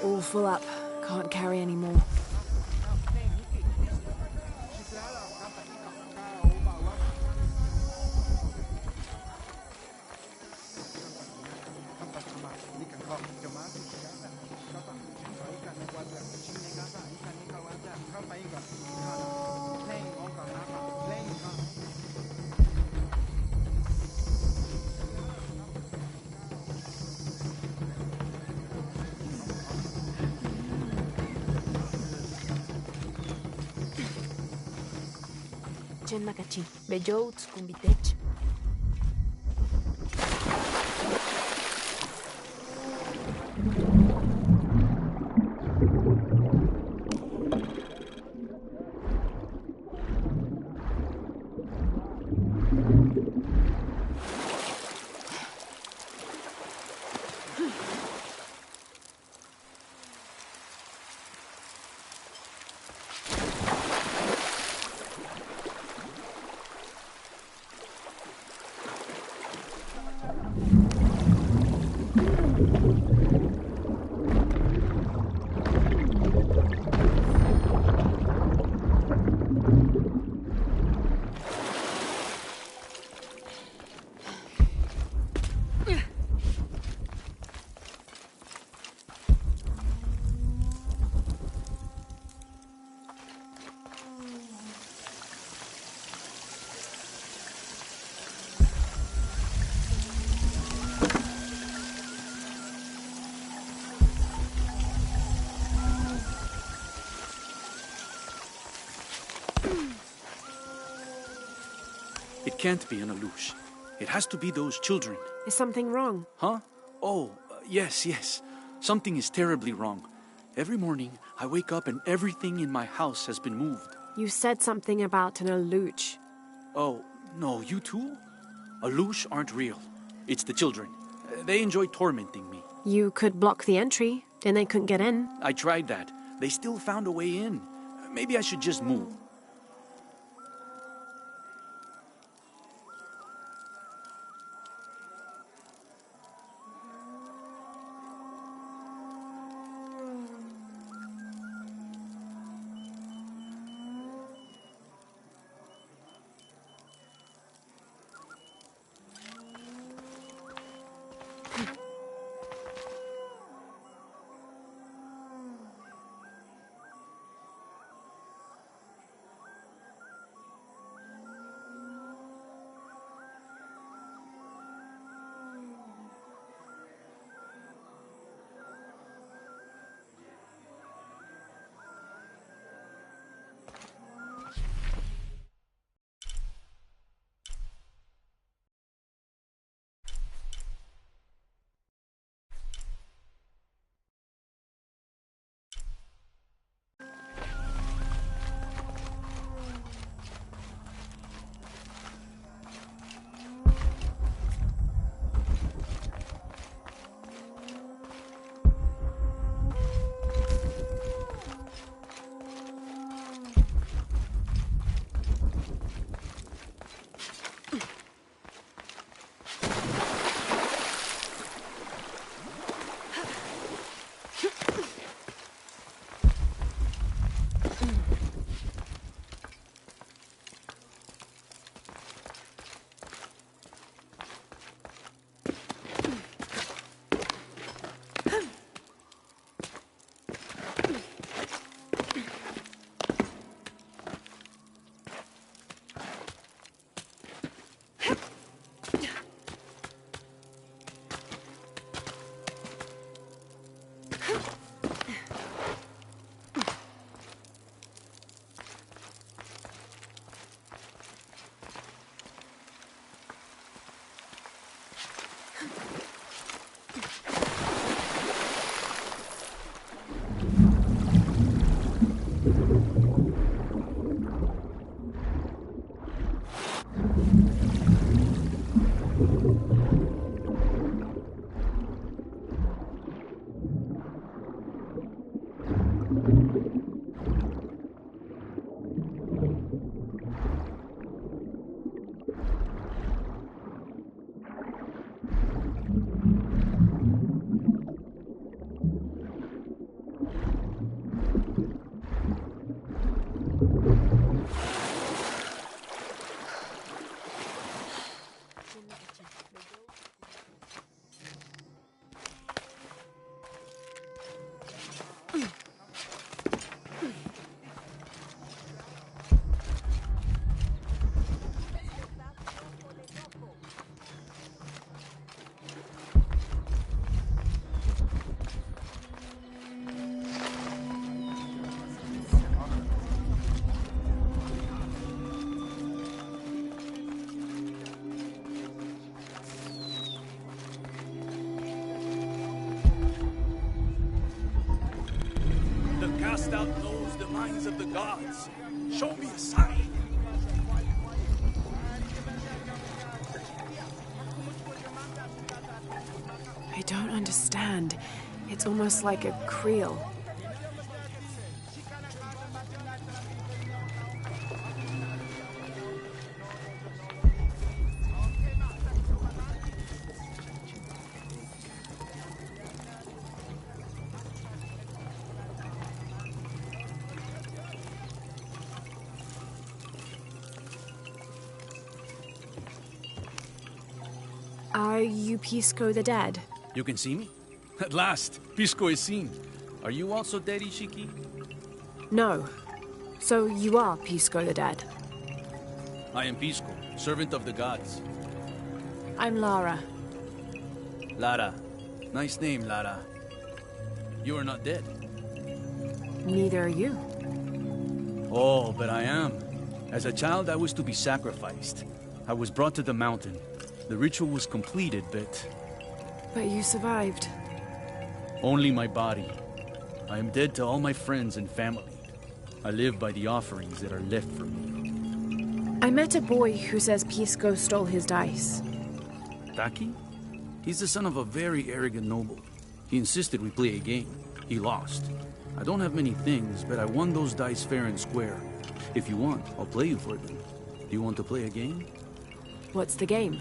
All full up. Can't carry any more. Chen Makachi, Bejout Kumbitech. It can't be an Alush. It has to be those children. Is something wrong? Huh? Oh, yes. Something is terribly wrong. Every morning, I wake up and everything in my house has been moved. You said something about an Aluch. Oh, no, you too? Alush aren't real. It's the children. They enjoy tormenting me. You could block the entry, then they couldn't get in. I tried that. They still found a way in. Maybe I should just move. of the gods. Show me a sign. I don't understand. It's almost like a creel. Are you Pisco the Dead? You can see me? At last, Pisco is seen. Are you also dead, Ishiki? No. So you are Pisco the Dead? I am Pisco, servant of the gods. I'm Lara. Lara. Nice name, Lara. You are not dead. Neither are you. Oh, but I am. As a child, I was to be sacrificed. I was brought to the mountain. The ritual was completed, but you survived. only my body. I am dead to all my friends and family. I live by the offerings that are left for me. I met a boy who says Pisco stole his dice. Taki? He's the son of a very arrogant noble. He insisted we play a game. He lost. I don't have many things, but I won those dice fair and square. If you want, I'll play you for them. Do you want to play a game? What's the game?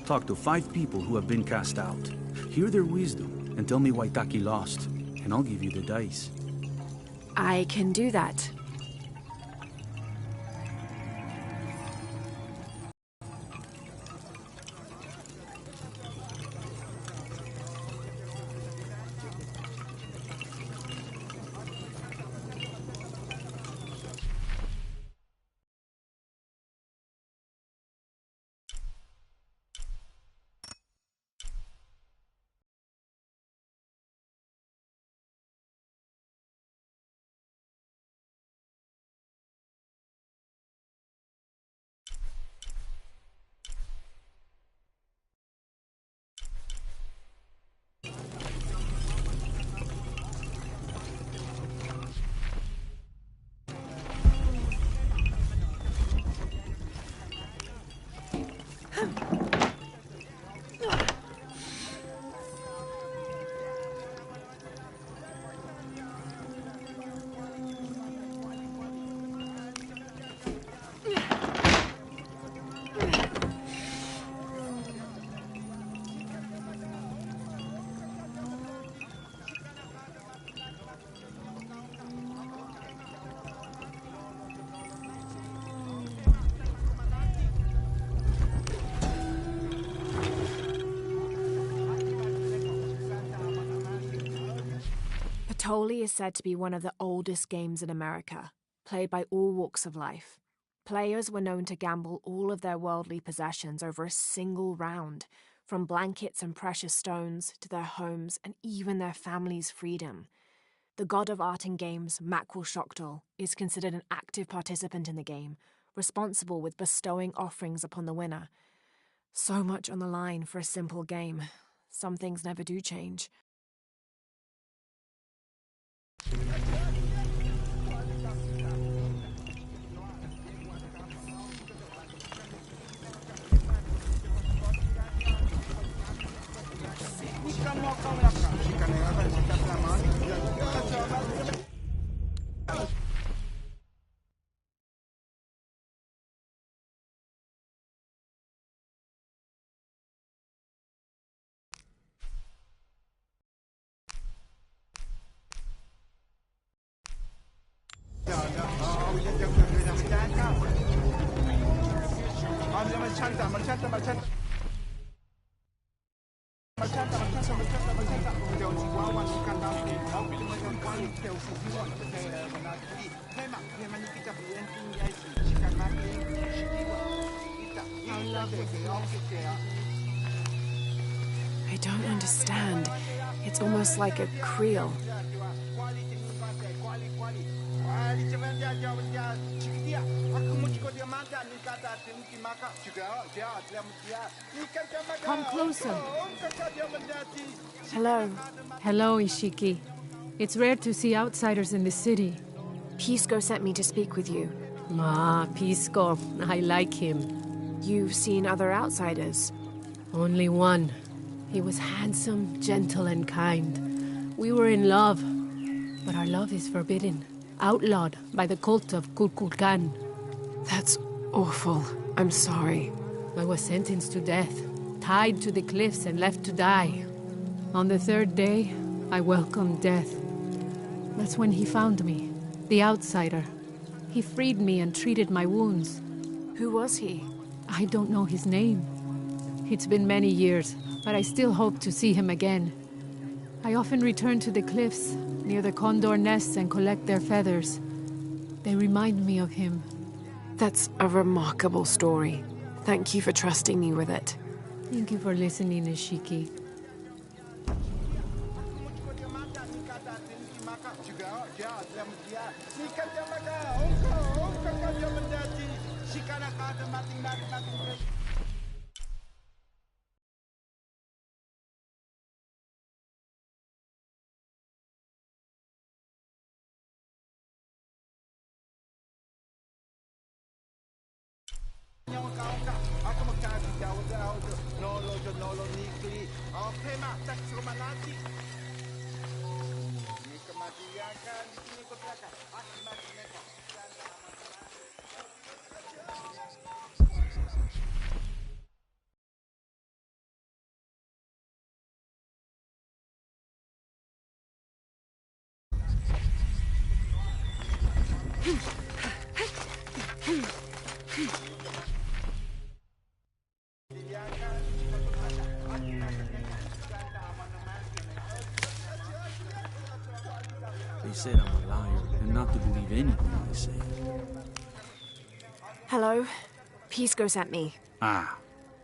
Talk to 5 people who have been cast out. Hear their wisdom and tell me why Taki lost, and I'll give you the dice. I can do that. Patoli is said to be one of the oldest games in America, played by all walks of life. Players were known to gamble all of their worldly possessions over a single round, from blankets and precious stones to their homes and even their family's freedom. The god of art and games, Makwul is considered an active participant in the game, responsible with bestowing offerings upon the winner. So much on the line for a simple game. Some things never do change. I don't understand. It's almost like a creel. Come closer. Hello. Hello, Ishiki. It's rare to see outsiders in the city. Pisco sent me to speak with you. Ah, Pisco. I like him. You've seen other outsiders? Only one. He was handsome, gentle, and kind. We were in love. But our love is forbidden. Outlawed by the cult of Kukulkan. That's awful. I'm sorry. I was sentenced to death, tied to the cliffs and left to die. On the third day, I welcomed death. That's when he found me, the outsider. He freed me and treated my wounds. Who was he? I don't know his name. It's been many years, but I still hope to see him again. I often return to the cliffs, near the condor nests, and collect their feathers. They remind me of him. That's a remarkable story. Thank you for trusting me with it. Thank you for listening, Ishiki. They said I'm a liar and not to believe anything I say. Hello? Pisco sent me. Ah,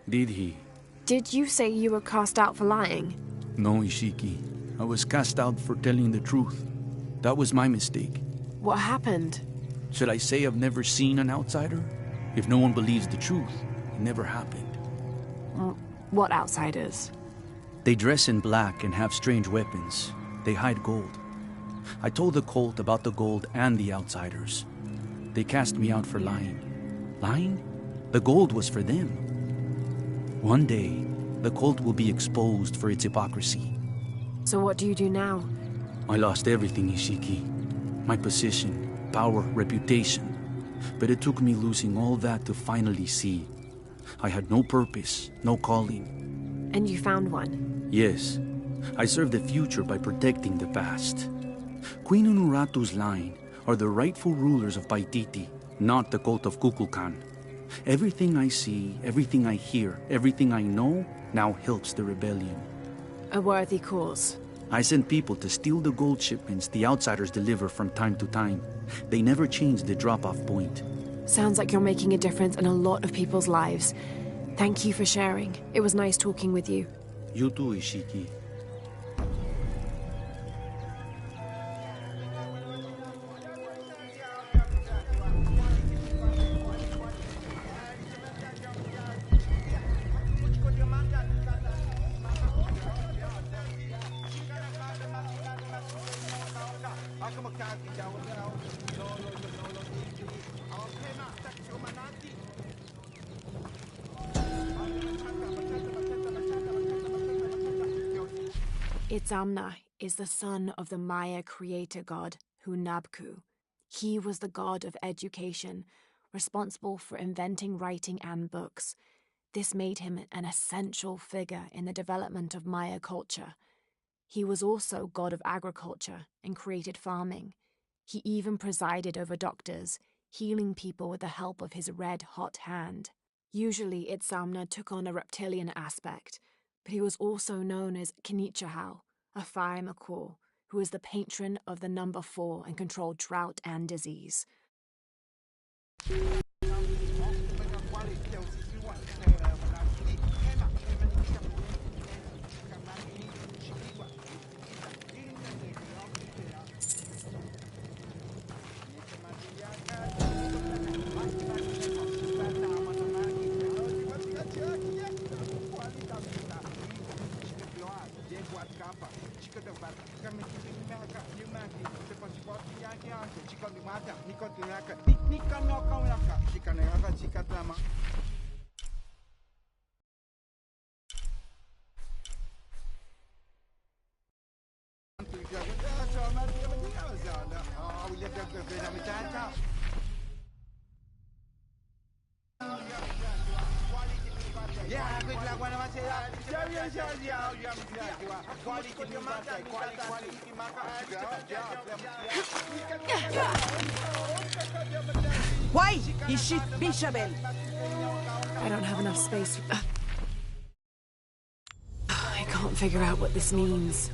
did he? Did you say you were cast out for lying? No, Ishiki. I was cast out for telling the truth. That was my mistake. What happened? Should I say I've never seen an outsider? If no one believes the truth, it never happened. What outsiders? They dress in black and have strange weapons. They hide gold. I told the cult about the gold and the outsiders. They cast me out for lying. Lying? The gold was for them. One day, the cult will be exposed for its hypocrisy. So what do you do now? I lost everything, Ishiki. My position, power, reputation. But it took me losing all that to finally see. I had no purpose, no calling. And you found one? Yes. I serve the future by protecting the past. Queen Unuratu's line are the rightful rulers of Paititi, not the cult of Kukulkan. Everything I see, everything I hear, everything I know now helps the rebellion. A worthy cause. I send people to steal the gold shipments the outsiders deliver from time to time. They never change the drop-off point. Sounds like you're making a difference in a lot of people's lives. Thank you for sharing. It was nice talking with you. You too, Ishiki. Itzamna is the son of the Maya creator god, Hunabku. He was the god of education, responsible for inventing writing and books. This made him an essential figure in the development of Maya culture. He was also god of agriculture and created farming. He even presided over doctors, healing people with the help of his red-hot hand. Usually Itzamna took on a reptilian aspect, but he was also known as Kinichahau, a fire macaw, who was the patron of the number 4 and controlled drought and disease. Why? Ishit Bishabel. I don't have enough space. I can't figure out what this means.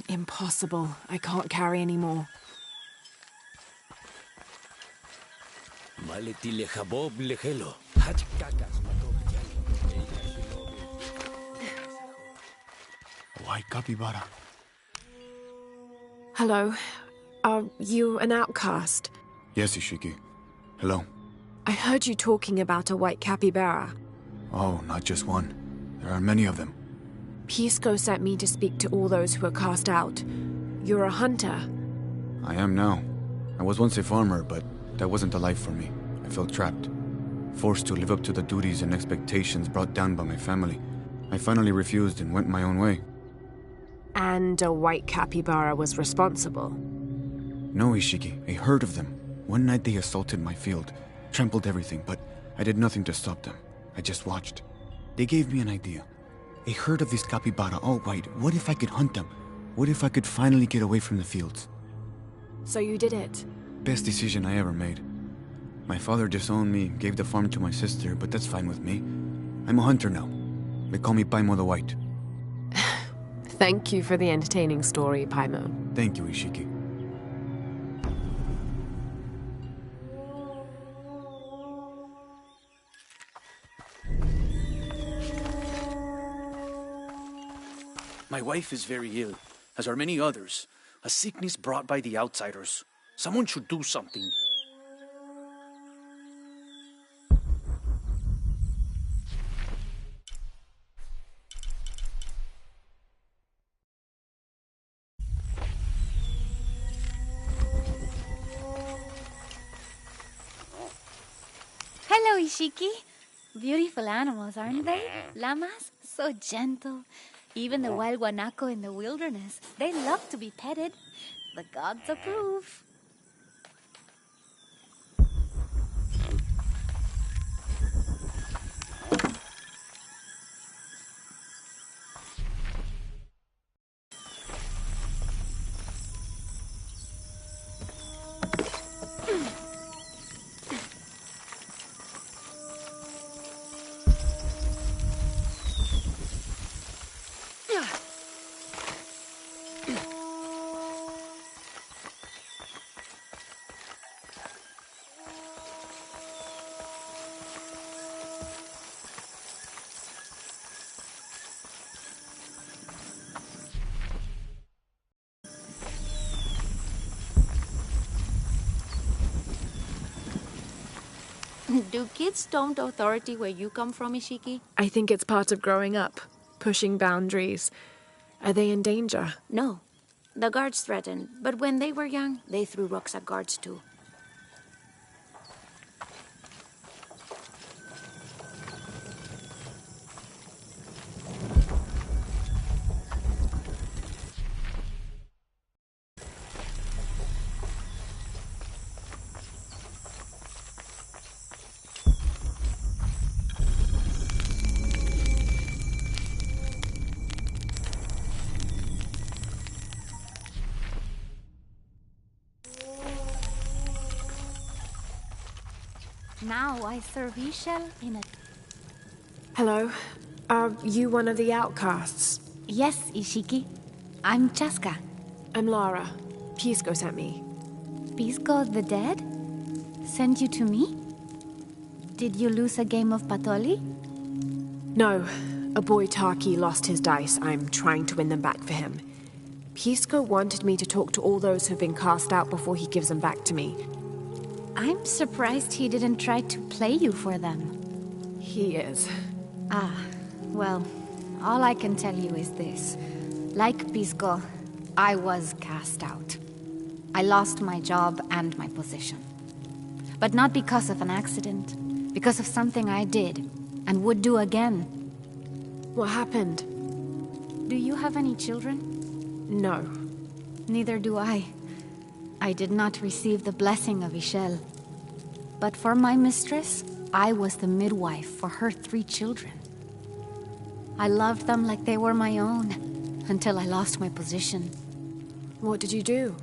Impossible. I can't carry anymore. White capybara. Hello. Are you an outcast? Yes, Ishiki. Hello. I heard you talking about a white capybara. Oh, not just one. There are many of them. Pisco sent me to speak to all those who are cast out. You're a hunter. I am now. I was once a farmer, but that wasn't the life for me. I felt trapped. Forced to live up to the duties and expectations brought down by my family. I finally refused and went my own way. And a white capybara was responsible. No, Ishiki. A herd of them. One night they assaulted my field, trampled everything, but I did nothing to stop them. I just watched. They gave me an idea. A herd of these capybara, all white. What if I could hunt them? What if I could finally get away from the fields? So you did it? Best decision I ever made. My father disowned me, gave the farm to my sister, but that's fine with me. I'm a hunter now. They call me Paimo the White. Thank you for the entertaining story, Paimo. Thank you, Ishiki. My wife is very ill, as are many others. A sickness brought by the outsiders. Someone should do something. Hello, Ishiki. Beautiful animals, aren't they? Llamas, so gentle. Even the wild guanaco in the wilderness, they love to be petted. The gods approve. Do kids storm authority where you come from, Ishiki? I think it's part of growing up, pushing boundaries. Are they in danger? No. The guards threatened, but when they were young, they threw rocks at guards too. Now I serve Ishel in a... Hello? Are you one of the outcasts? Yes, Ishiki. I'm Chaska. I'm Lara. Pisco sent me. Pisco the dead? Sent you to me? Did you lose a game of Patoli? No. A boy Taki lost his dice. I'm trying to win them back for him. Pisco wanted me to talk to all those who've been cast out before he gives them back to me. I'm surprised he didn't try to play you for them. He is. Ah, well, all I can tell you is this. Like Pisco, I was cast out. I lost my job and my position. But not because of an accident, because of something I did, and would do again. What happened? Do you have any children? No. Neither do I. I did not receive the blessing of Ishel. But for my mistress, I was the midwife for her 3 children. I loved them like they were my own, until I lost my position. What did you do?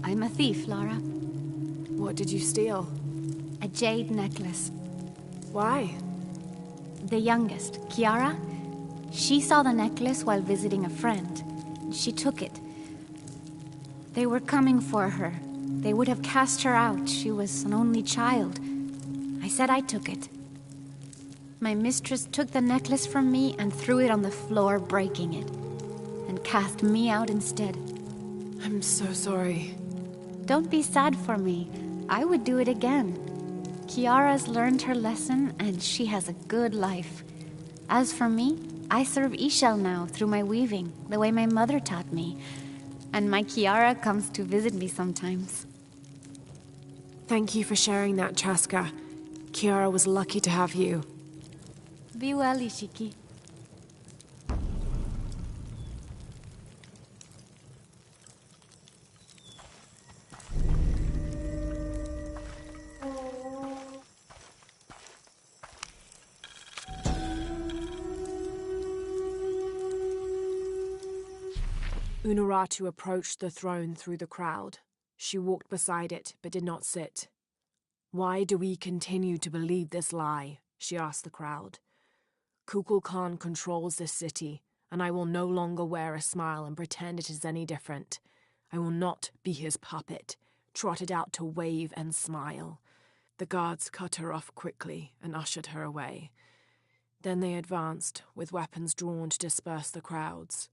I'm a thief, Lara. What did you steal? A jade necklace. Why? The youngest, Kiara, she saw the necklace while visiting a friend. She took it. They were coming for her. They would have cast her out. She was an only child. I said I took it. My mistress took the necklace from me and threw it on the floor, breaking it, and cast me out instead. I'm so sorry. Don't be sad for me. I would do it again. Kiara's learned her lesson, and she has a good life. As for me, I serve Ishel now through my weaving, the way my mother taught me. And my Kiara comes to visit me sometimes. Thank you for sharing that, Chaska. Kiara was lucky to have you. Be well, Ishiki. Unuratu approached the throne through the crowd. She walked beside it, but did not sit. Why do we continue to believe this lie? She asked the crowd. Kukulkan controls this city, and I will no longer wear a smile and pretend it is any different. I will not be his puppet, trotted out to wave and smile. The guards cut her off quickly and ushered her away. Then they advanced, with weapons drawn to disperse the crowds.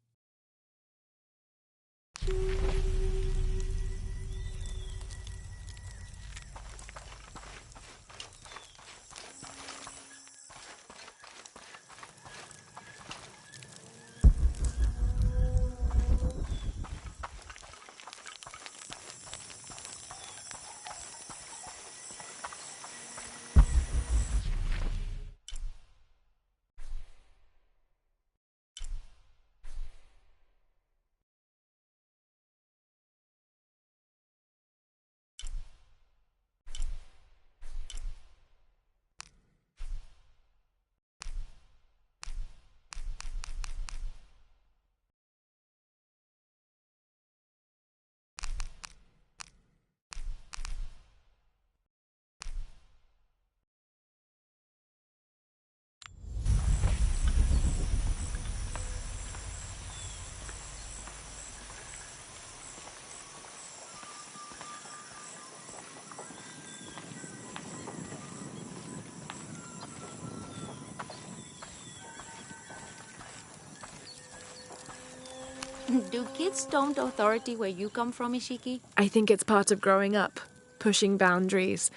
Do kids don't authority where you come from, Ishiki? I think it's part of growing up, pushing boundaries.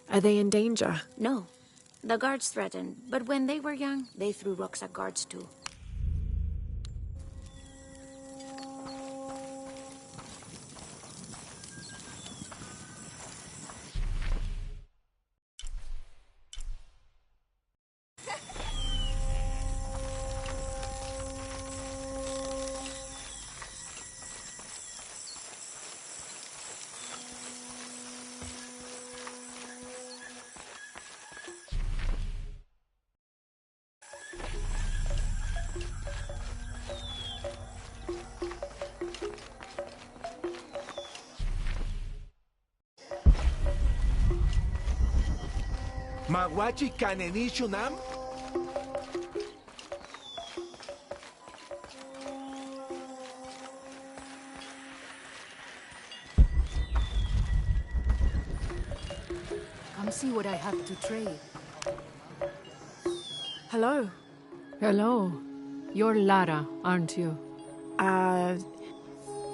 Are they in danger? No. The guards threatened, but when they were young, they threw rocks at guards too. Magwachi kanenishunam? Come see what I have to trade. Hello. Hello. You're Lara, aren't you?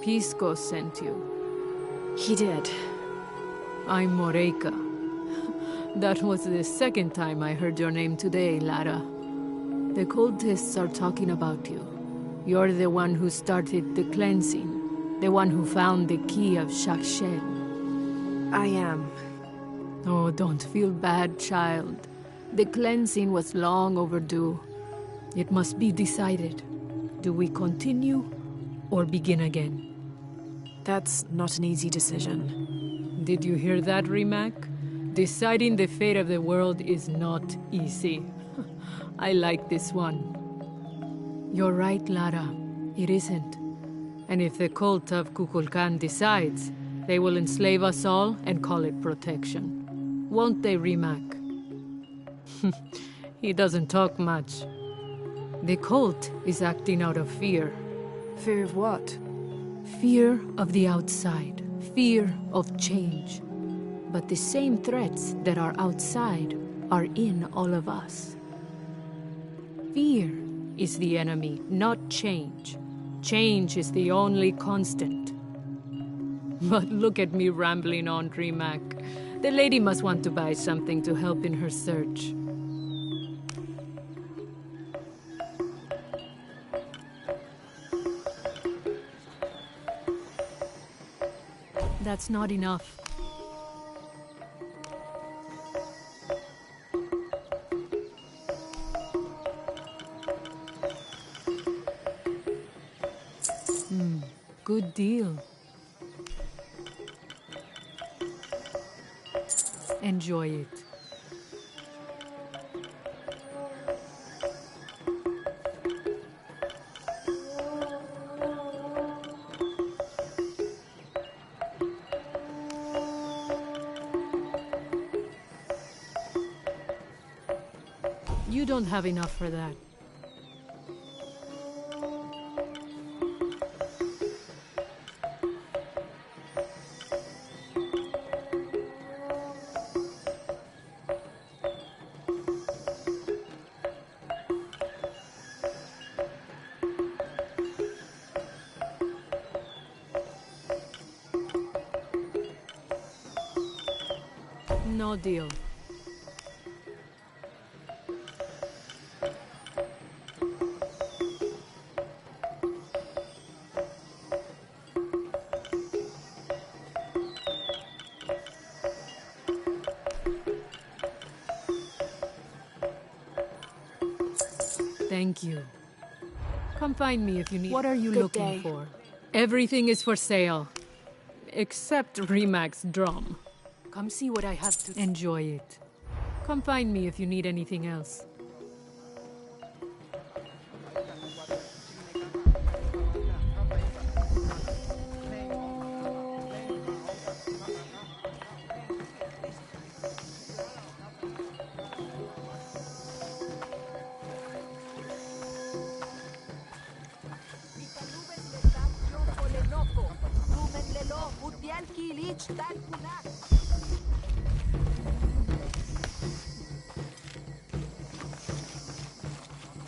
Pisco sent you. He did. I'm Moreika. That was the second time I heard your name today, Lara. The cultists are talking about you. You're the one who started the cleansing. The one who found the key of Shakshel. I am. Oh, don't feel bad, child. The cleansing was long overdue. It must be decided. Do we continue or begin again? That's not an easy decision. Did you hear that, Rimac? Deciding the fate of the world is not easy. I like this one. You're right, Lara. It isn't. And if the cult of Kukulkan decides, they will enslave us all and call it protection. Won't they, Rimac? He doesn't talk much. The cult is acting out of fear. Fear of what? Fear of the outside. Fear of change. But the same threats that are outside are in all of us. Fear is the enemy, not change. Change is the only constant. But look at me rambling on, Rimac. The lady must want to buy something to help in her search. That's not enough. Good deal. Enjoy it. You don't have enough for that. No deal. Thank you. Come find me if you need... What are you looking for? Everything is for sale. Except Remac's drum. Come see what I have to... Enjoy it. Come find me if you need anything else.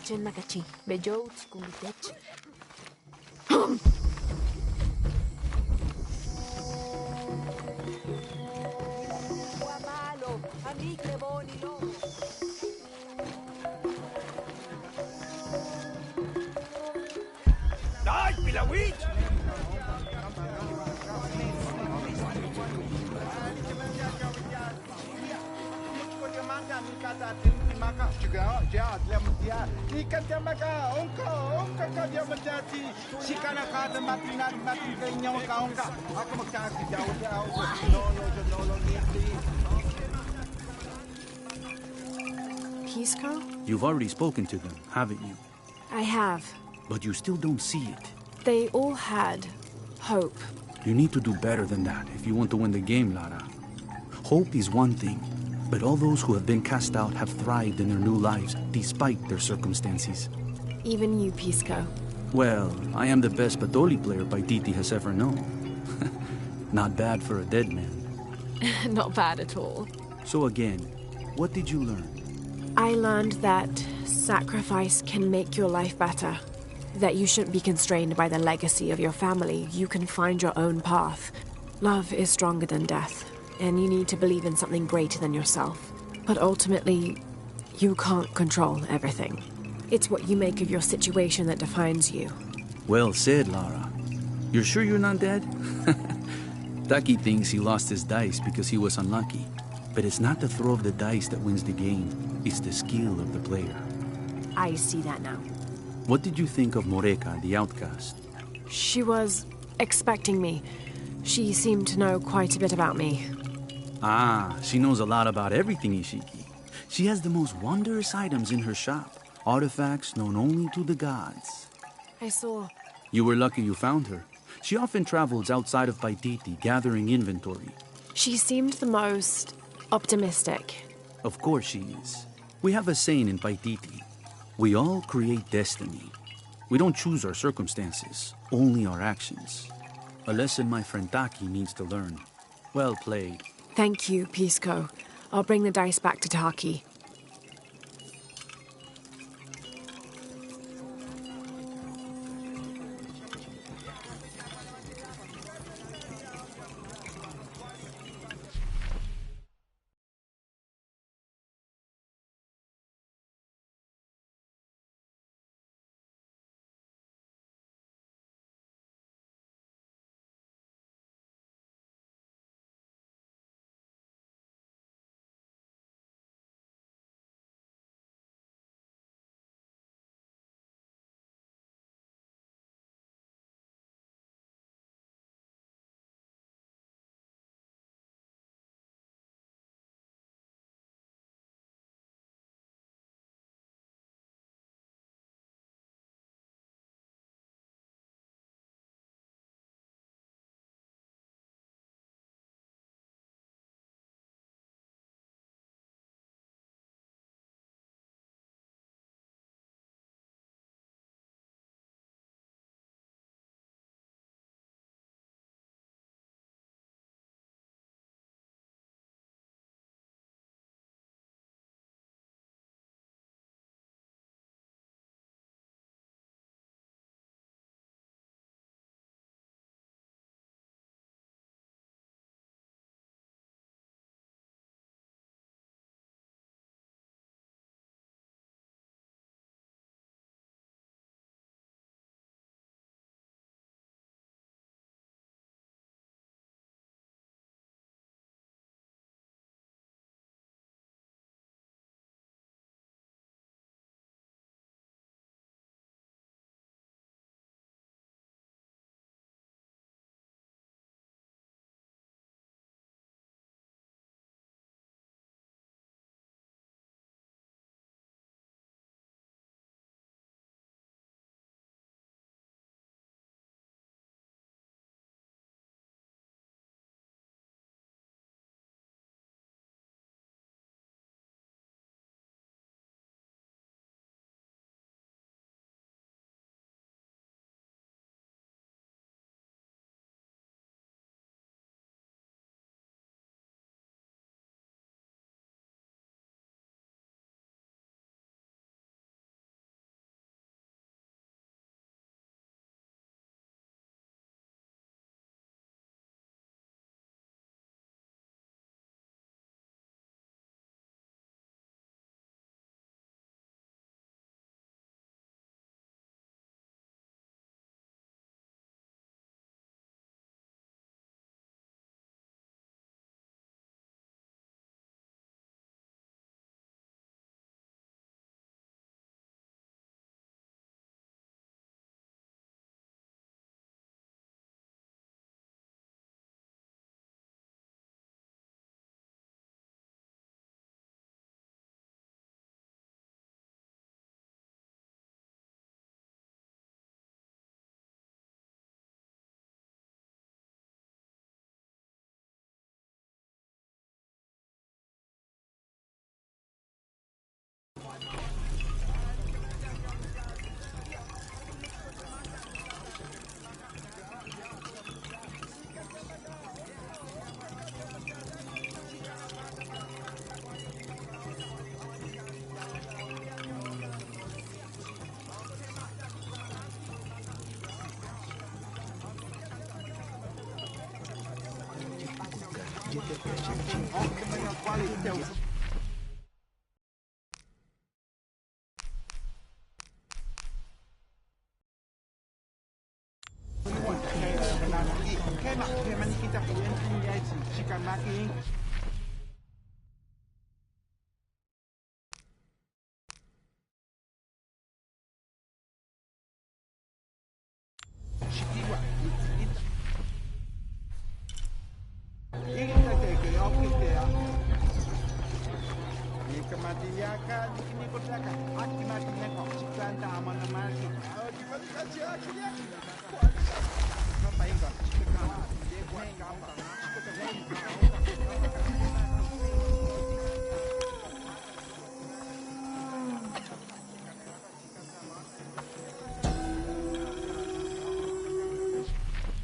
Chen Makachi, Bejo, Skumitech. Ay, Pilawich! Pisco? You've already spoken to them, haven't you? I have. But you still don't see it. They all had hope. You need to do better than that if you want to win the game, Lara. Hope is one thing, But all those who have been cast out have thrived in their new lives despite their circumstances. Even you, Pisco. Well, I am the best Patoli player Paititi has ever known. Not bad for a dead man. Not bad at all. So again, what did you learn? I learned that sacrifice can make your life better. That you shouldn't be constrained by the legacy of your family. You can find your own path. Love is stronger than death, and you need to believe in something greater than yourself. But ultimately, you can't control everything. It's what you make of your situation that defines you. Well said, Lara. You're sure you're not dead? Taki thinks he lost his dice because he was unlucky. But it's not the throw of the dice that wins the game. It's the skill of the player. I see that now. What did you think of Moreka, the outcast? She was expecting me. She seemed to know quite a bit about me. Ah, she knows a lot about everything, Ishiki. She has the most wondrous items in her shop. Artifacts known only to the gods. I saw. You were lucky you found her. She often travels outside of Paititi, gathering inventory. She seemed the most optimistic. Of course she is. We have a saying in Paititi. We all create destiny. We don't choose our circumstances, only our actions. A lesson my friend Taki needs to learn. Well played. Thank you, Pisco. I'll bring the dice back to Taki.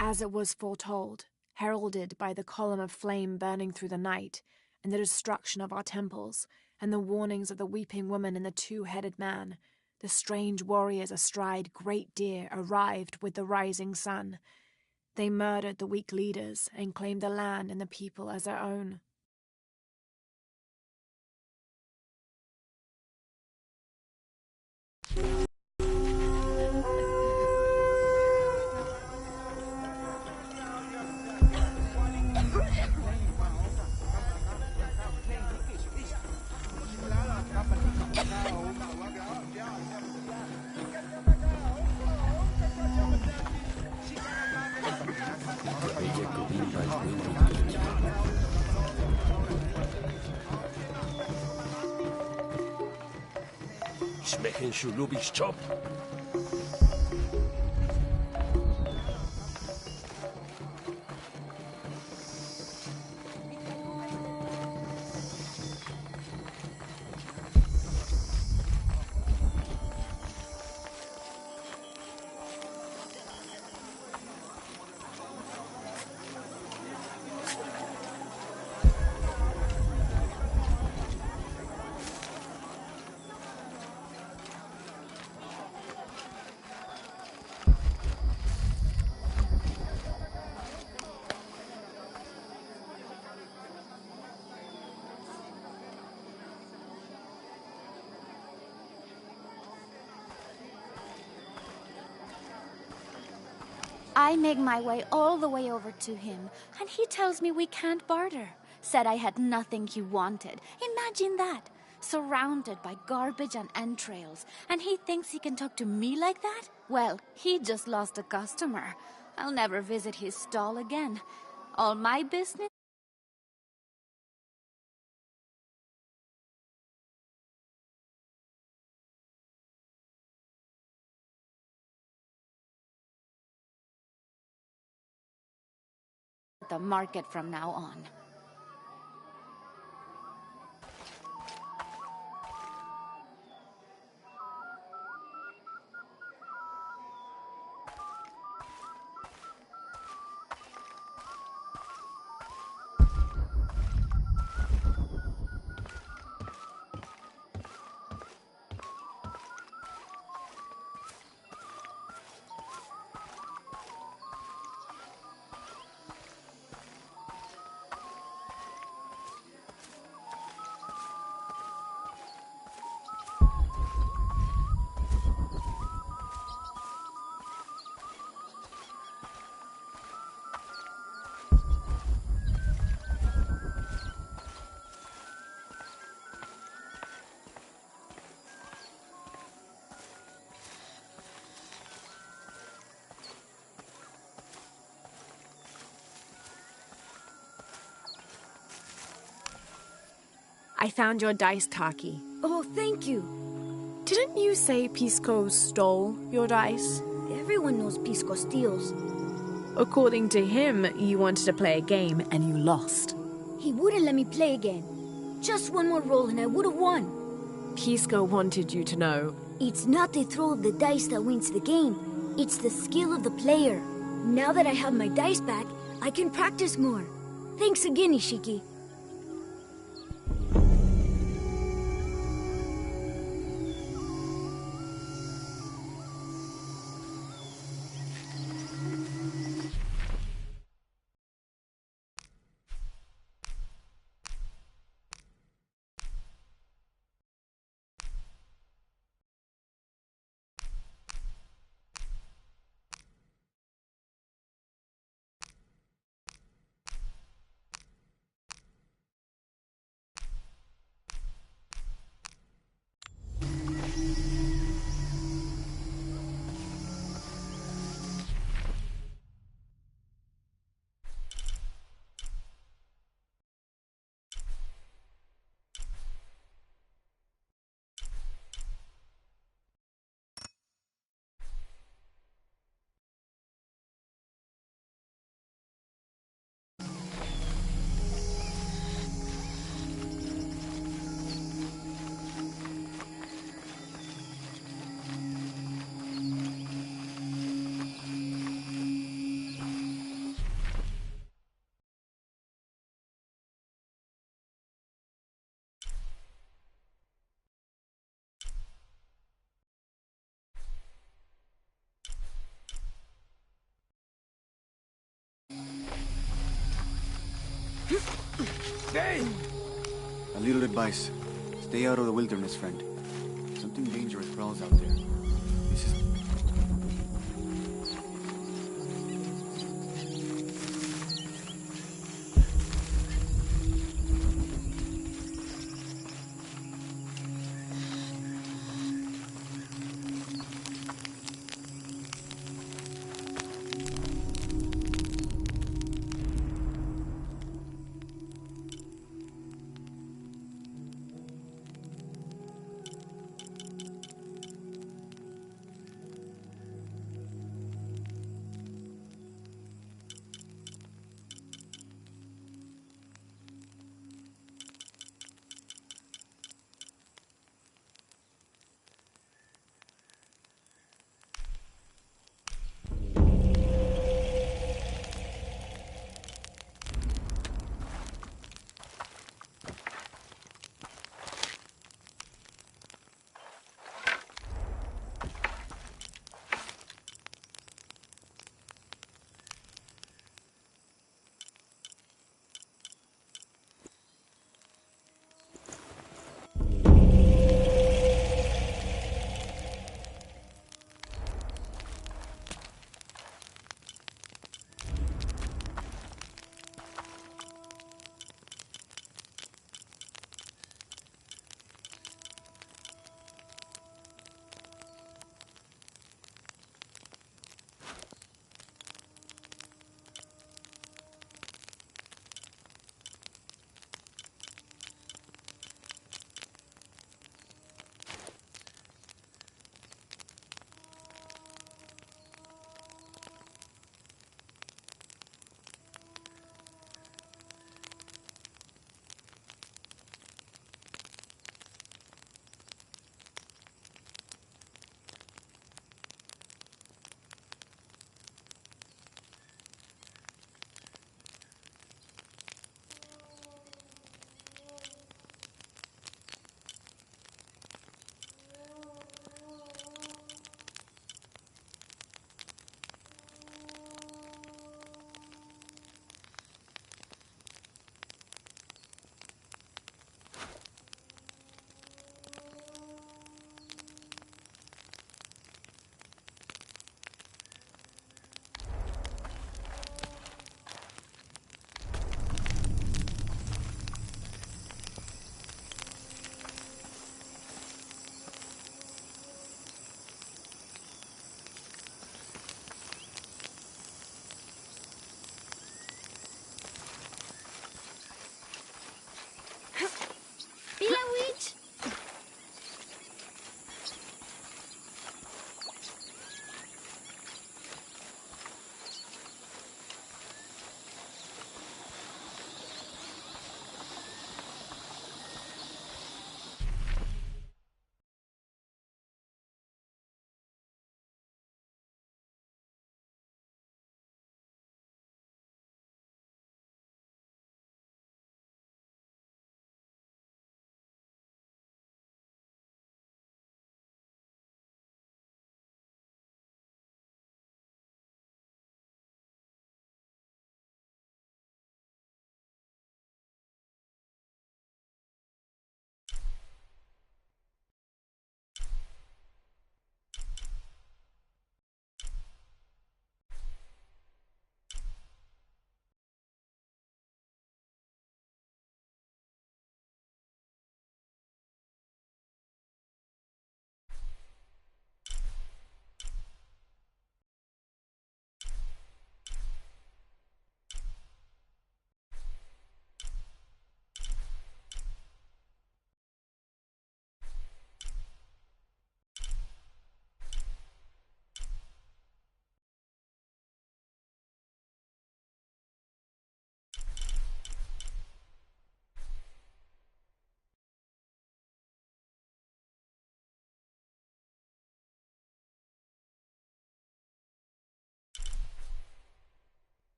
As it was foretold, heralded by the column of flame burning through the night, and the destruction of our temples, and the warnings of the weeping woman and the two-headed man, the strange warriors astride great deer arrived with the rising sun. They murdered the weak leaders and claimed the land and the people as their own. Schmecken Schulubis Job. I make my way all the way over to him, and he tells me we can't barter. Said I had nothing he wanted. Imagine that. Surrounded by garbage and entrails, and he thinks he can talk to me like that? Well, he just lost a customer. I'll never visit his stall again. All my business? The market from now on. I found your dice, Taki. Oh, thank you. Didn't you say Pisco stole your dice? Everyone knows Pisco steals. According to him, you wanted to play a game and you lost. He wouldn't let me play again. Just one more roll and I would have won. Pisco wanted you to know. It's not the throw of the dice that wins the game. It's the skill of the player. Now that I have my dice back, I can practice more. Thanks again, Ishiki. little advice. Stay out of the wilderness, friend. Something dangerous prowls out there. This is...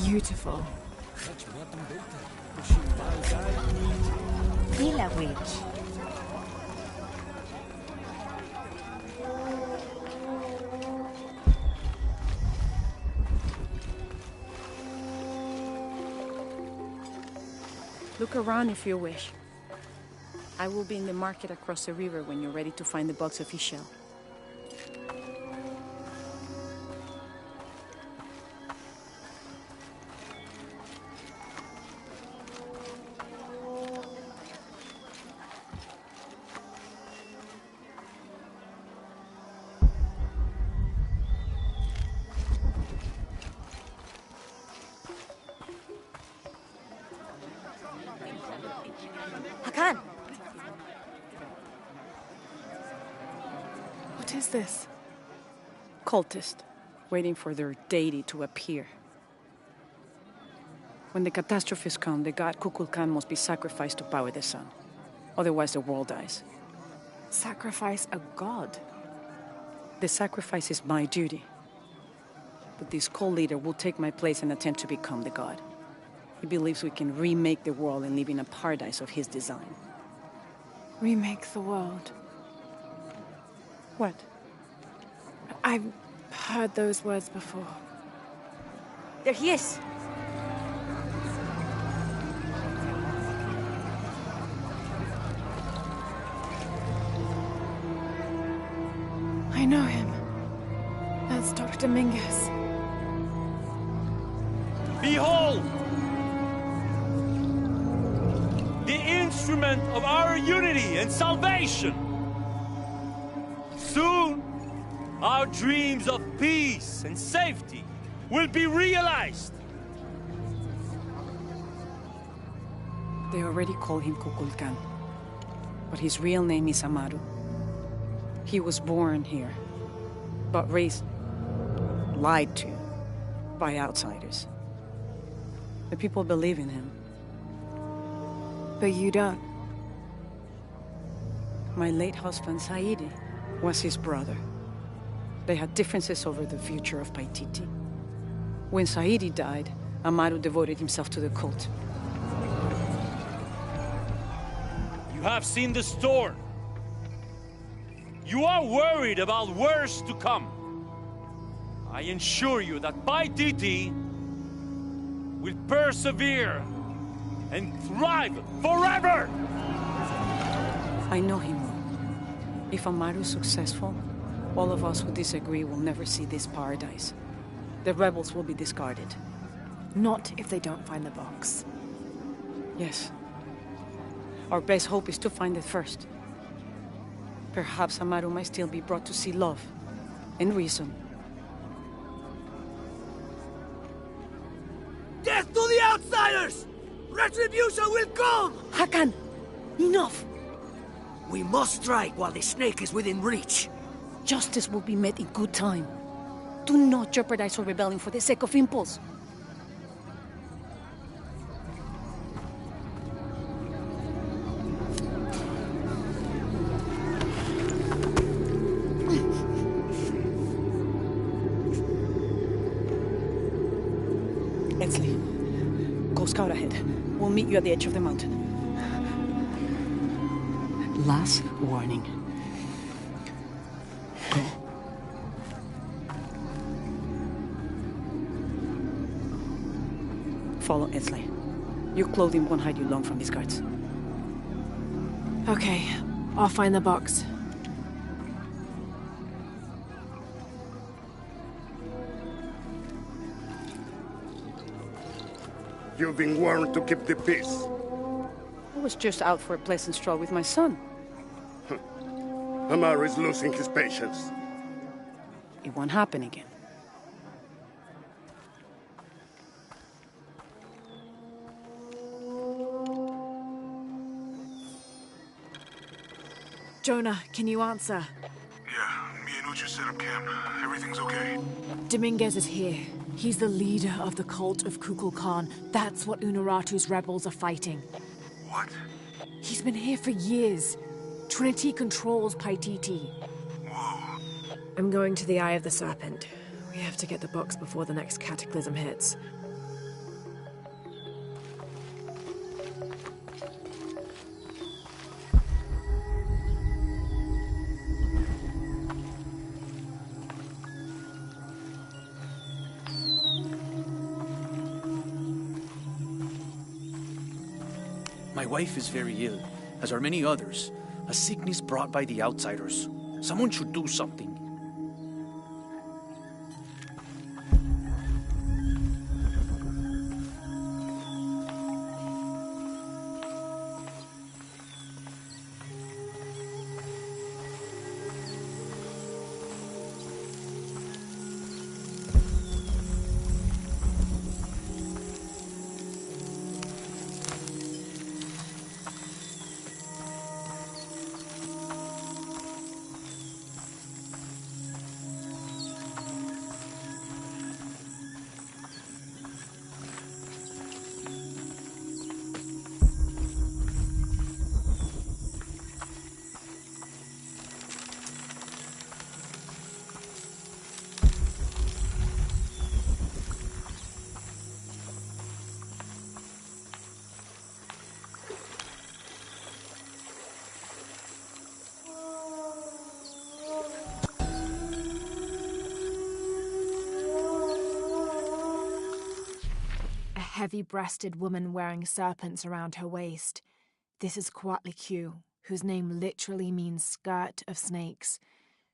Beautiful. Villa Witch. Look around if you wish. I will be in the market across the river when you're ready to find the box of his shell. Hakan! What is this? Cultist, waiting for their deity to appear. When the catastrophes come, the god Kukulkan must be sacrificed to power the sun. Otherwise the world dies. Sacrifice a god? The sacrifice is my duty. But this cult leader will take my place and attempt to become the god. He believes we can remake the world and live in a paradise of his design. Remake the world. What? I've heard those words before. There he is! I know him. That's Dr. Dominguez. Behold! The instrument of our unity and salvation! Soon, our dreams of peace and safety will be realized! They already call him Kukulkan, but his real name is Amaru. He was born here, but raised, lied to, by outsiders. The people believe in him. But you don't. My late husband, Saidi, was his brother. They had differences over the future of Paititi. When Saidi died, Amaru devoted himself to the cult. You have seen the storm. You are worried about worse to come. I assure you that Paititi will persevere and thrive forever! I know him well. If Amaru is successful, all of us who disagree will never see this paradise. The rebels will be discarded. Not if they don't find the box. Yes. Our best hope is to find it first. Perhaps Amaru might still be brought to see love and reason. Death to the outsiders! Retribution will come! Hakan! Enough! We must strike while the snake is within reach. Justice will be met in good time. Do not jeopardize our rebellion for the sake of impulse. Exley, go scout ahead. We'll meet you at the edge of the mountain. Last warning. Go. Follow Exley. Your clothing won't hide you long from these guards. Okay, I'll find the box. You've been warned to keep the peace. I was just out for a pleasant stroll with my son. Amaru is losing his patience. It won't happen again. Jonah, can you answer? Yeah, me and Ucha set up camp. Everything's okay. Dominguez is here. He's the leader of the cult of Kukulkan. That's what Unuratu's rebels are fighting. What? He's been here for years. Trinity controls Paititi. Whoa. I'm going to the Eye of the Serpent. We have to get the box before the next cataclysm hits. My wife is very ill, as are many others. A sickness brought by the outsiders. Someone should do something. Heavy-breasted woman wearing serpents around her waist. This is Coatlicue, whose name literally means skirt of snakes.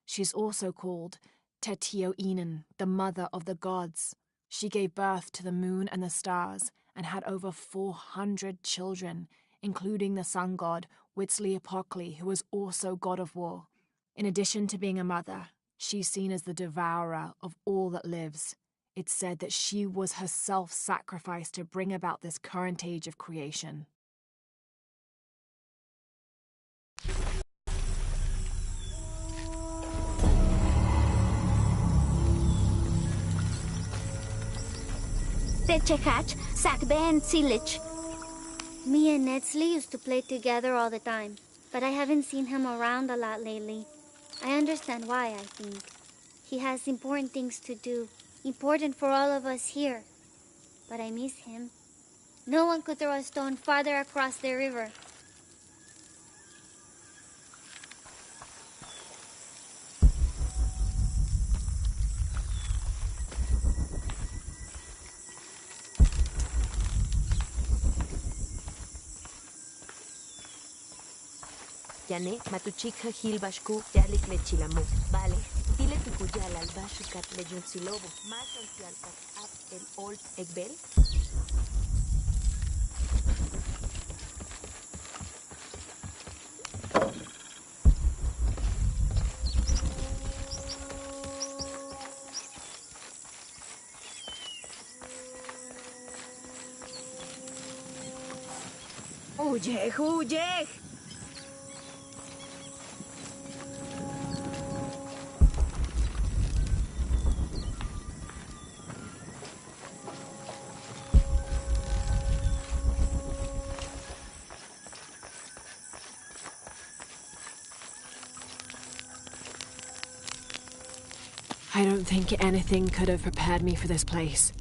She's also called Tetioinen, the mother of the gods. She gave birth to the moon and the stars and had over 400 children, including the sun god Huitzilopochtli, who was also god of war. In addition to being a mother, she's seen as the devourer of all that lives. It's said that she was herself sacrificed to bring about this current age of creation. Techechach, Sakbe and Silich. Me and Netsley used to play together all the time, but I haven't seen him around a lot lately. I understand why, I think. He has important things to do. Important for all of us here. But I miss him. No one could throw a stone farther across the river. Yane, matuchika hilbashku, yalik lechilamu. Vale, dile tukuyal al bashukat lejunsilobo. Mashon tialkat ab el old egbel. Huye, huye. I don't think anything could have prepared me for this place.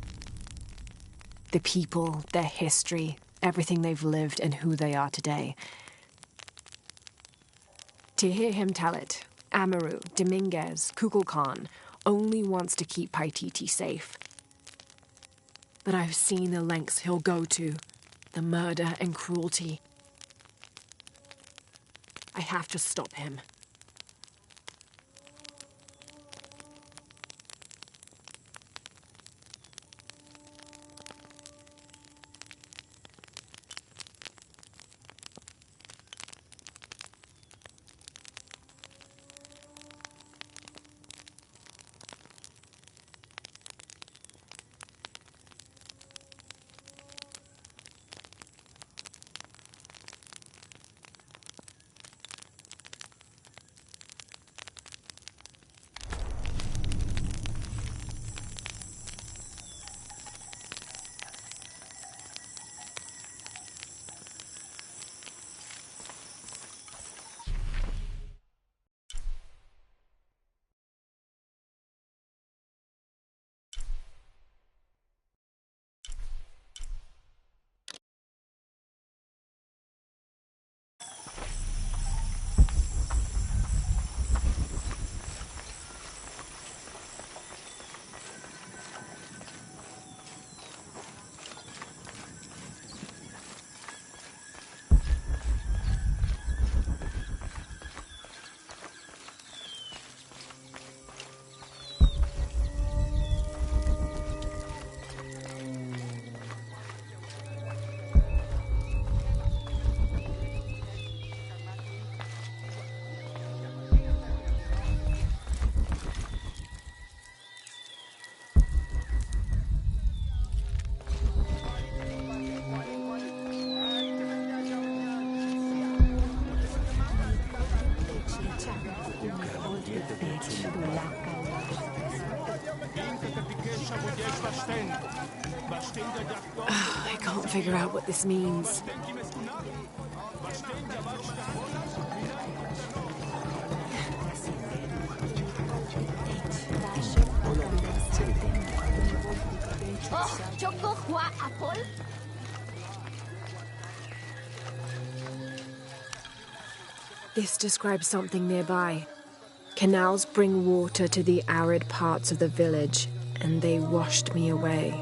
The people, their history, everything they've lived and who they are today. To hear him tell it, Amaru, Dominguez, Kukulkan only wants to keep Paititi safe. But I've seen the lengths he'll go to, the murder and cruelty. I have to stop him. I can't figure out what this means. This describes something nearby. Canals bring water to the arid parts of the village, and they washed me away.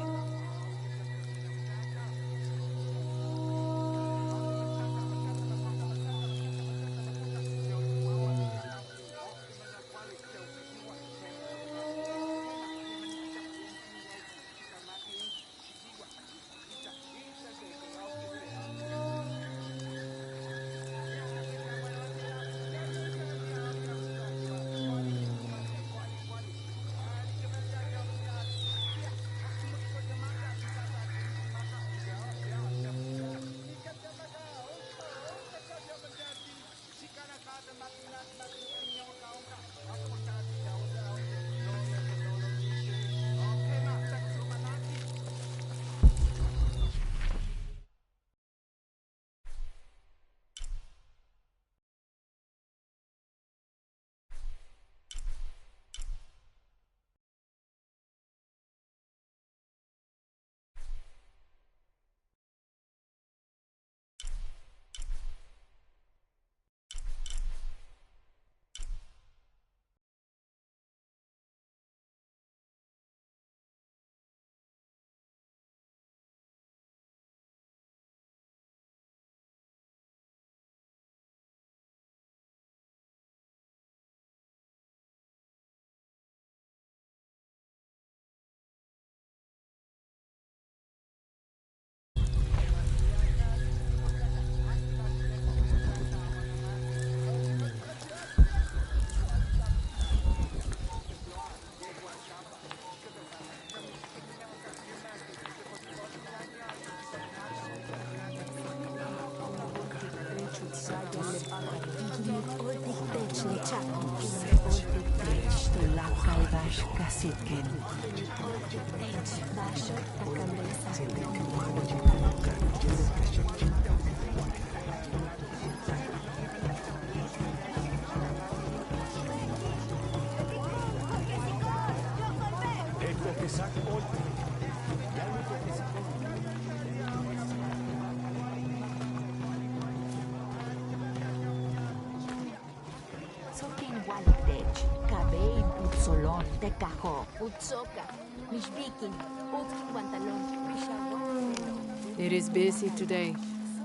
It is busy today.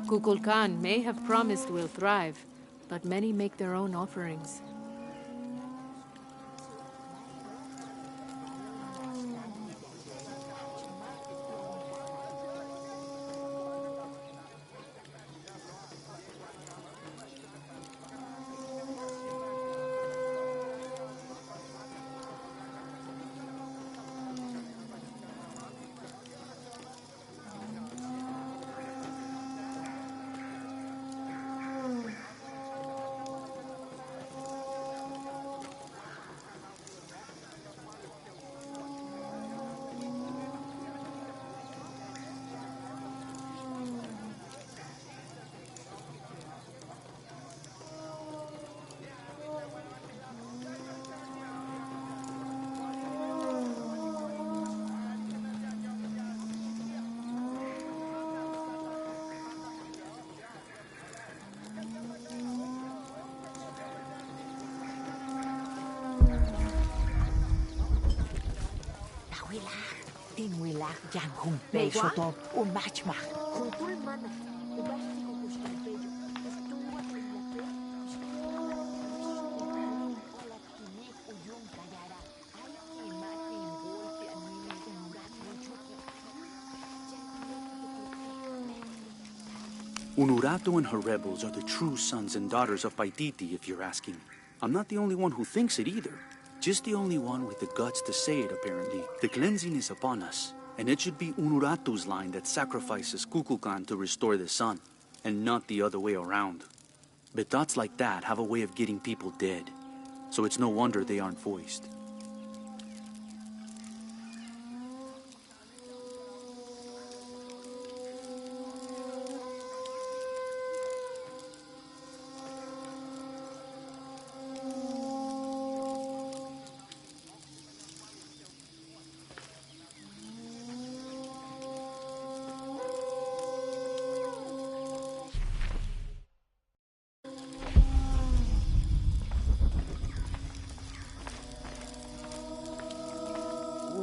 Kukulkan may have promised we'll thrive, but many make their own offerings. Unurato and her rebels are the true sons and daughters of Paititi, if you're asking. I'm not the only one who thinks it either. Just the only one with the guts to say it, apparently. The cleansing is upon us, and it should be Unuratu's line that sacrifices Kukulkan to restore the sun, and not the other way around. But thoughts like that have a way of getting people dead, so it's no wonder they aren't voiced.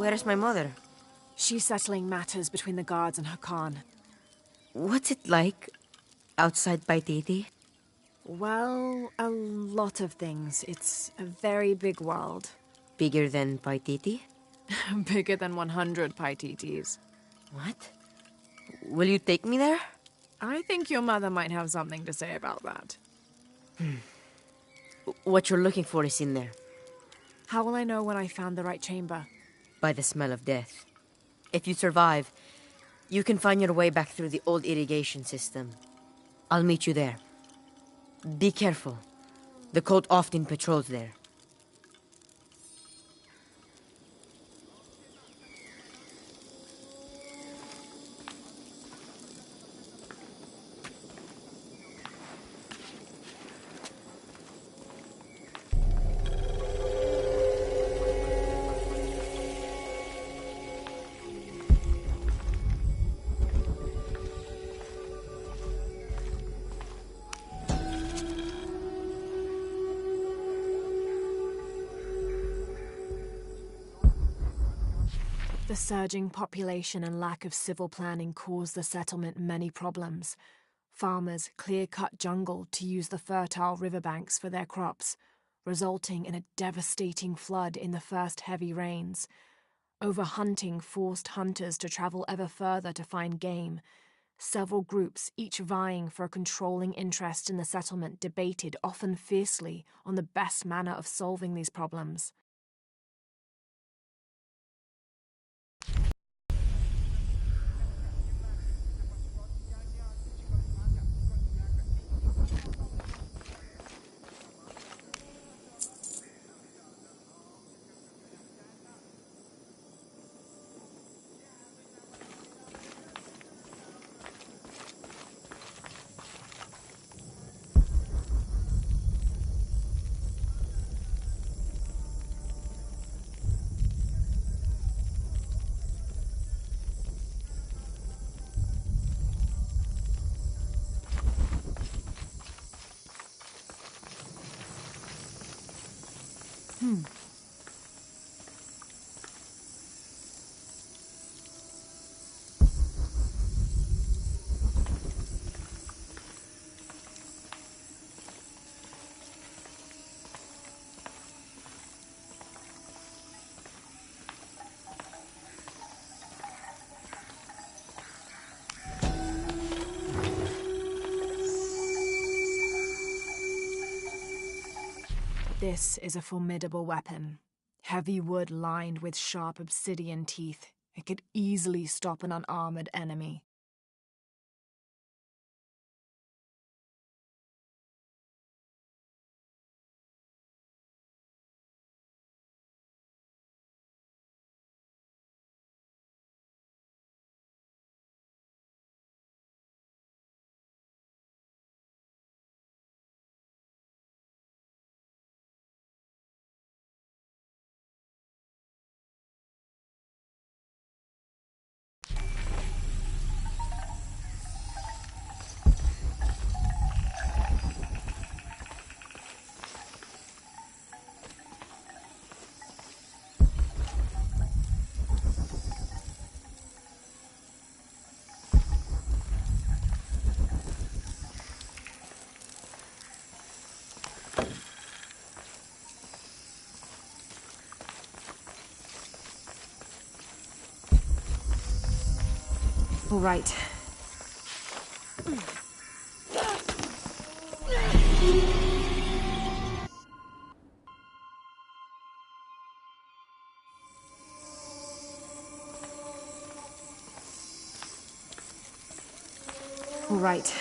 Where's my mother? She's settling matters between the guards and her Khan. What's it like outside Paititi? Well, a lot of things. It's a very big world. Bigger than Paititi? Bigger than 100 Paititis. What? Will you take me there? I think your mother might have something to say about that. What you're looking for is in there. How will I know when I found the right chamber? By the smell of death. If you survive, you can find your way back through the old irrigation system. I'll meet you there. Be careful. The cult often patrols there. The surging population and lack of civil planning caused the settlement many problems. Farmers clear-cut jungle to use the fertile riverbanks for their crops, resulting in a devastating flood in the first heavy rains. Overhunting forced hunters to travel ever further to find game. Several groups, each vying for a controlling interest in the settlement, debated often fiercely on the best manner of solving these problems. This is a formidable weapon. Heavy wood lined with sharp obsidian teeth. It could easily stop an unarmored enemy. All right. All right.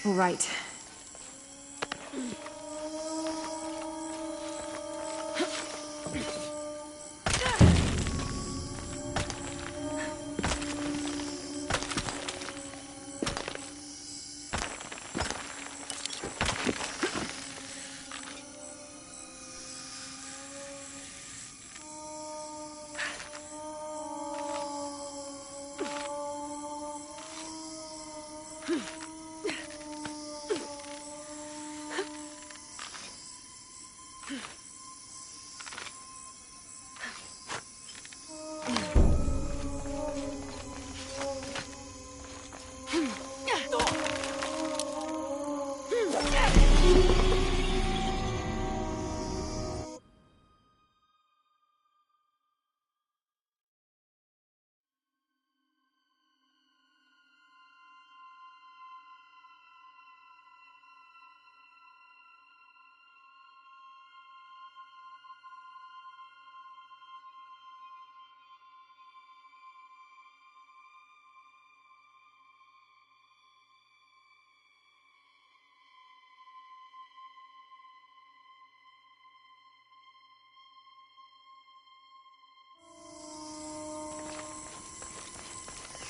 All right.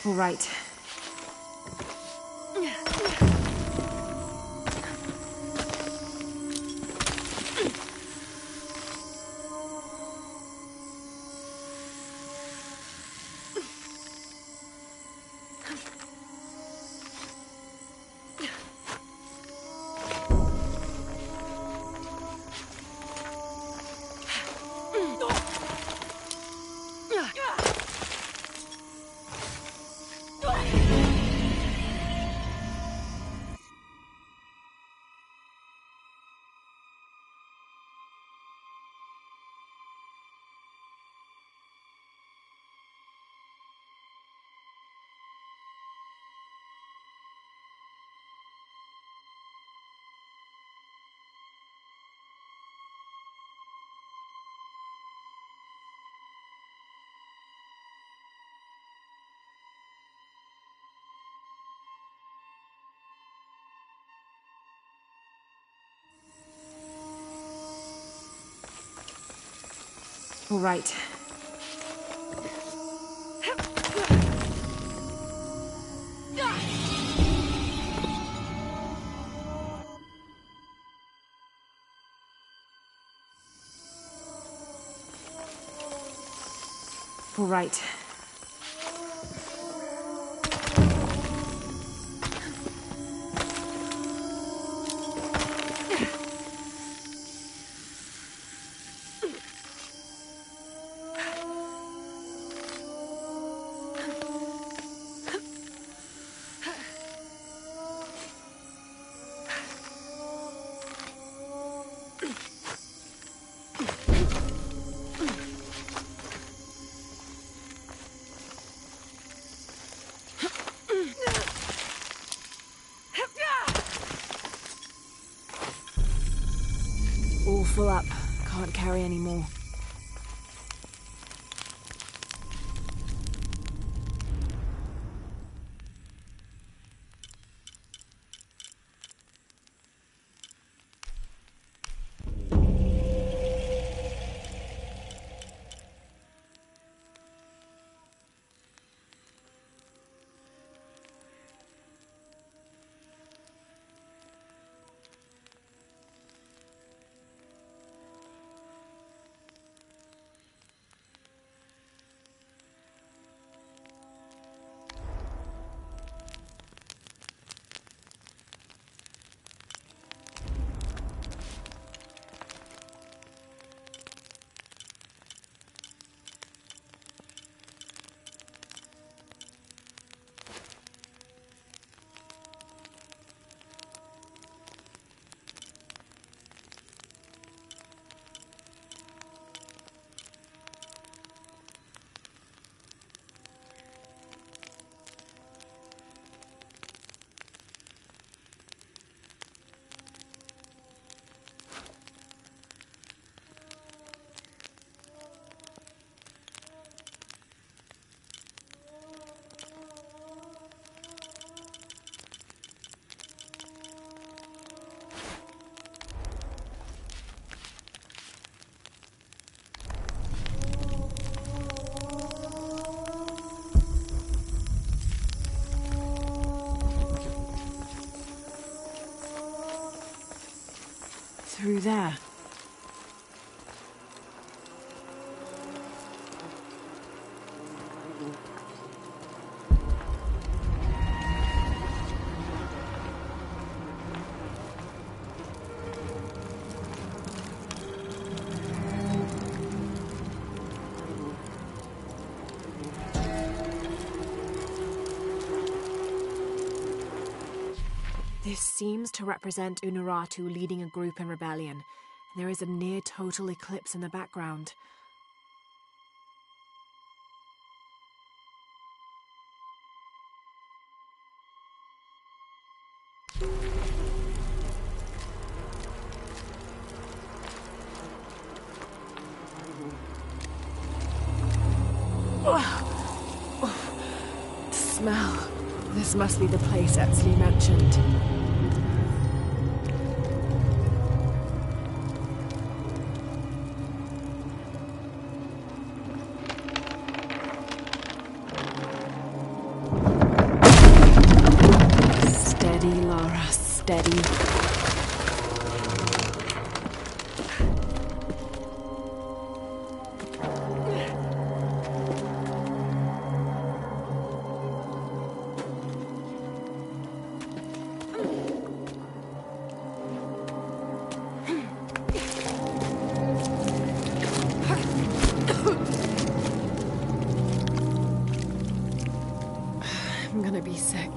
All right. All right. All right. All full up. Can't carry any more. Through there. This seems to represent Unuratu leading a group in rebellion. There is a near-total eclipse in the background. Smell. This must be the place Etsley mentioned. Steady, Lara, steady. I'm gonna be sick.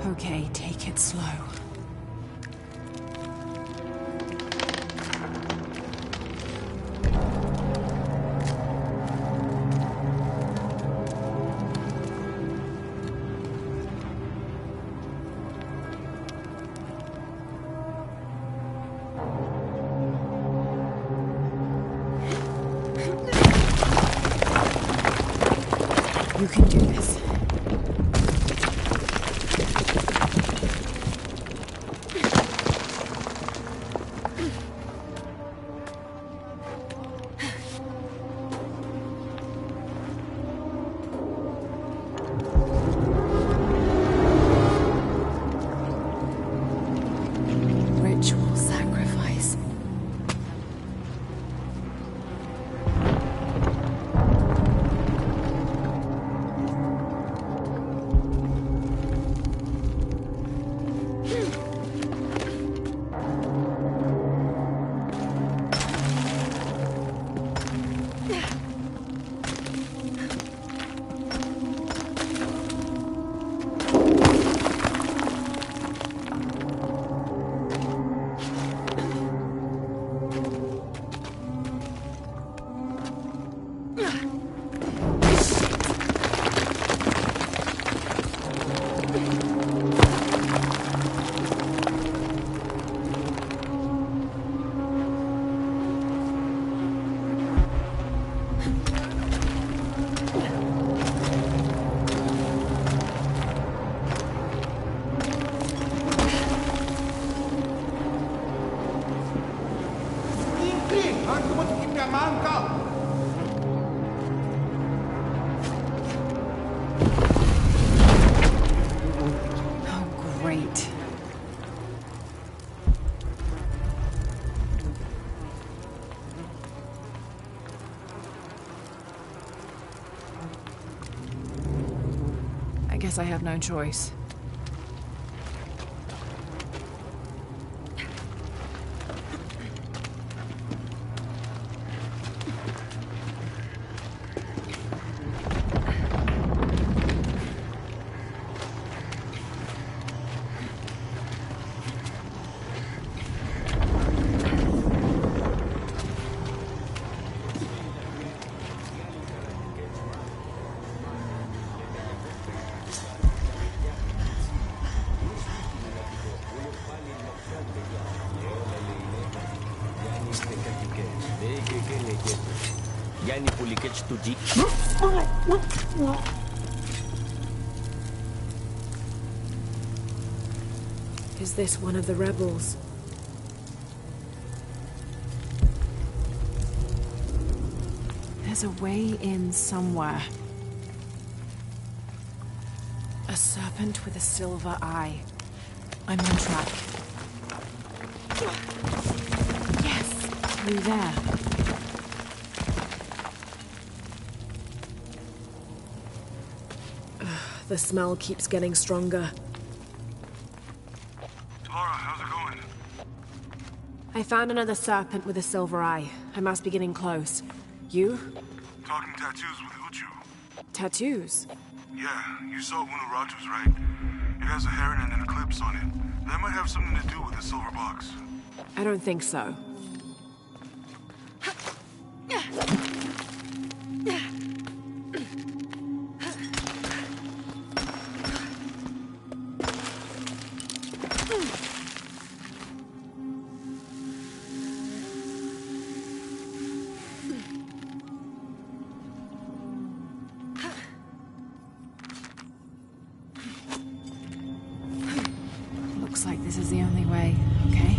Okay, take it slow. You can do this. Ritual sacrifice. Oh, great. I guess I have no choice. Is this one of the rebels? There's a way in somewhere. A serpent with a silver eye. I'm on track. Yes, through there. The smell keeps getting stronger. Lara, how's it going? I found another serpent with a silver eye. I must be getting close. You? Talking tattoos with Uchu. Tattoos? Yeah, you saw Unuratu's, right? It has a heron and an eclipse on it. That might have something to do with the silver box. I don't think so. Looks like this is the only way, okay?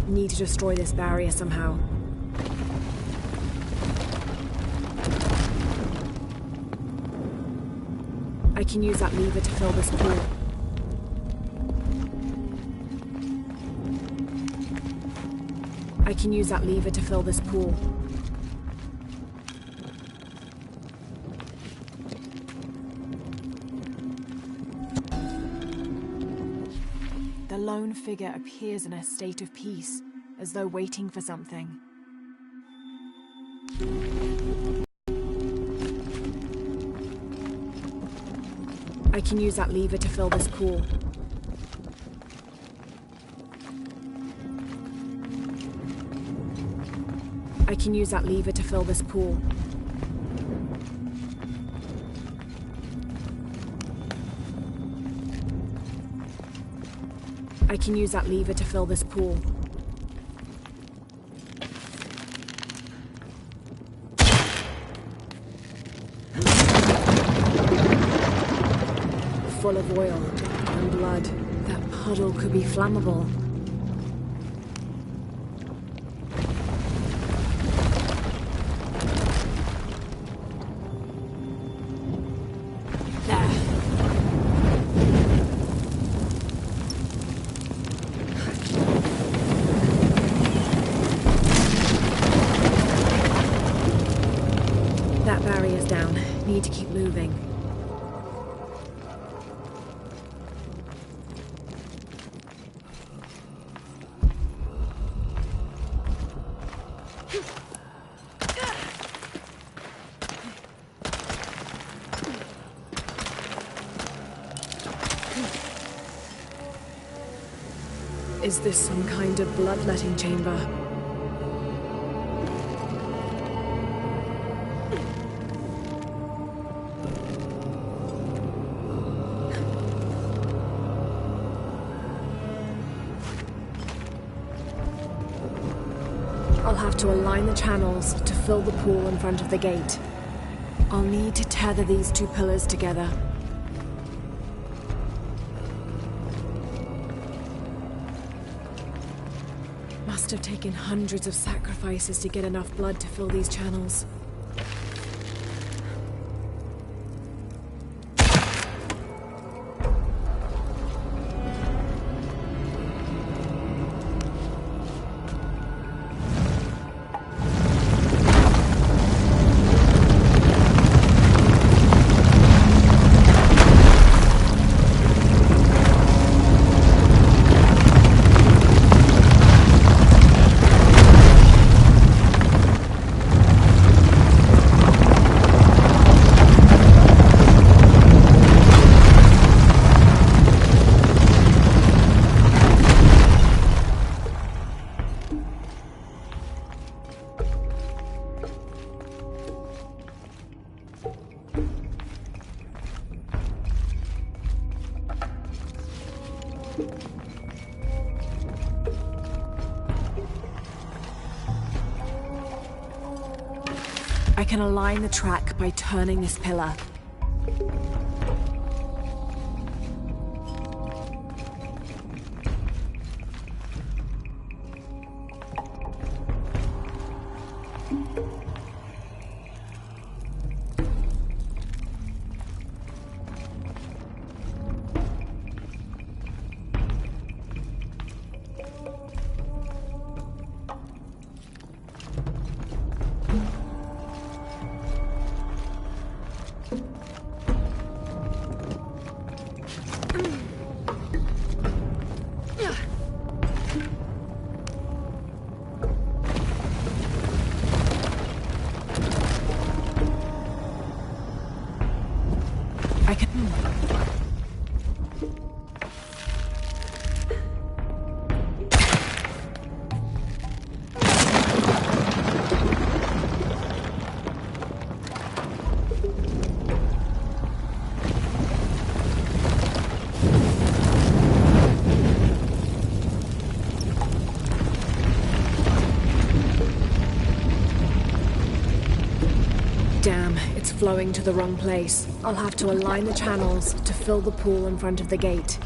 Need to destroy this barrier somehow. I can use that lever to fill this pool. I can use that lever to fill this pool. The lone figure appears in a state of peace, as though waiting for something. I can use that lever to fill this pool. I can use that lever to fill this pool. I can use that lever to fill this pool. Full of oil and blood. That puddle could be flammable. That barrier's down. Need to keep moving. Is this some kind of bloodletting chamber? I'll have to align the channels to fill the pool in front of the gate. I'll need to tether these two pillars together. must have taken hundreds of sacrifices to get enough blood to fill these channels. I can align the track by turning this pillar. Damn, it's flowing to the wrong place. I'll have to align the channels to fill the pool in front of the gate.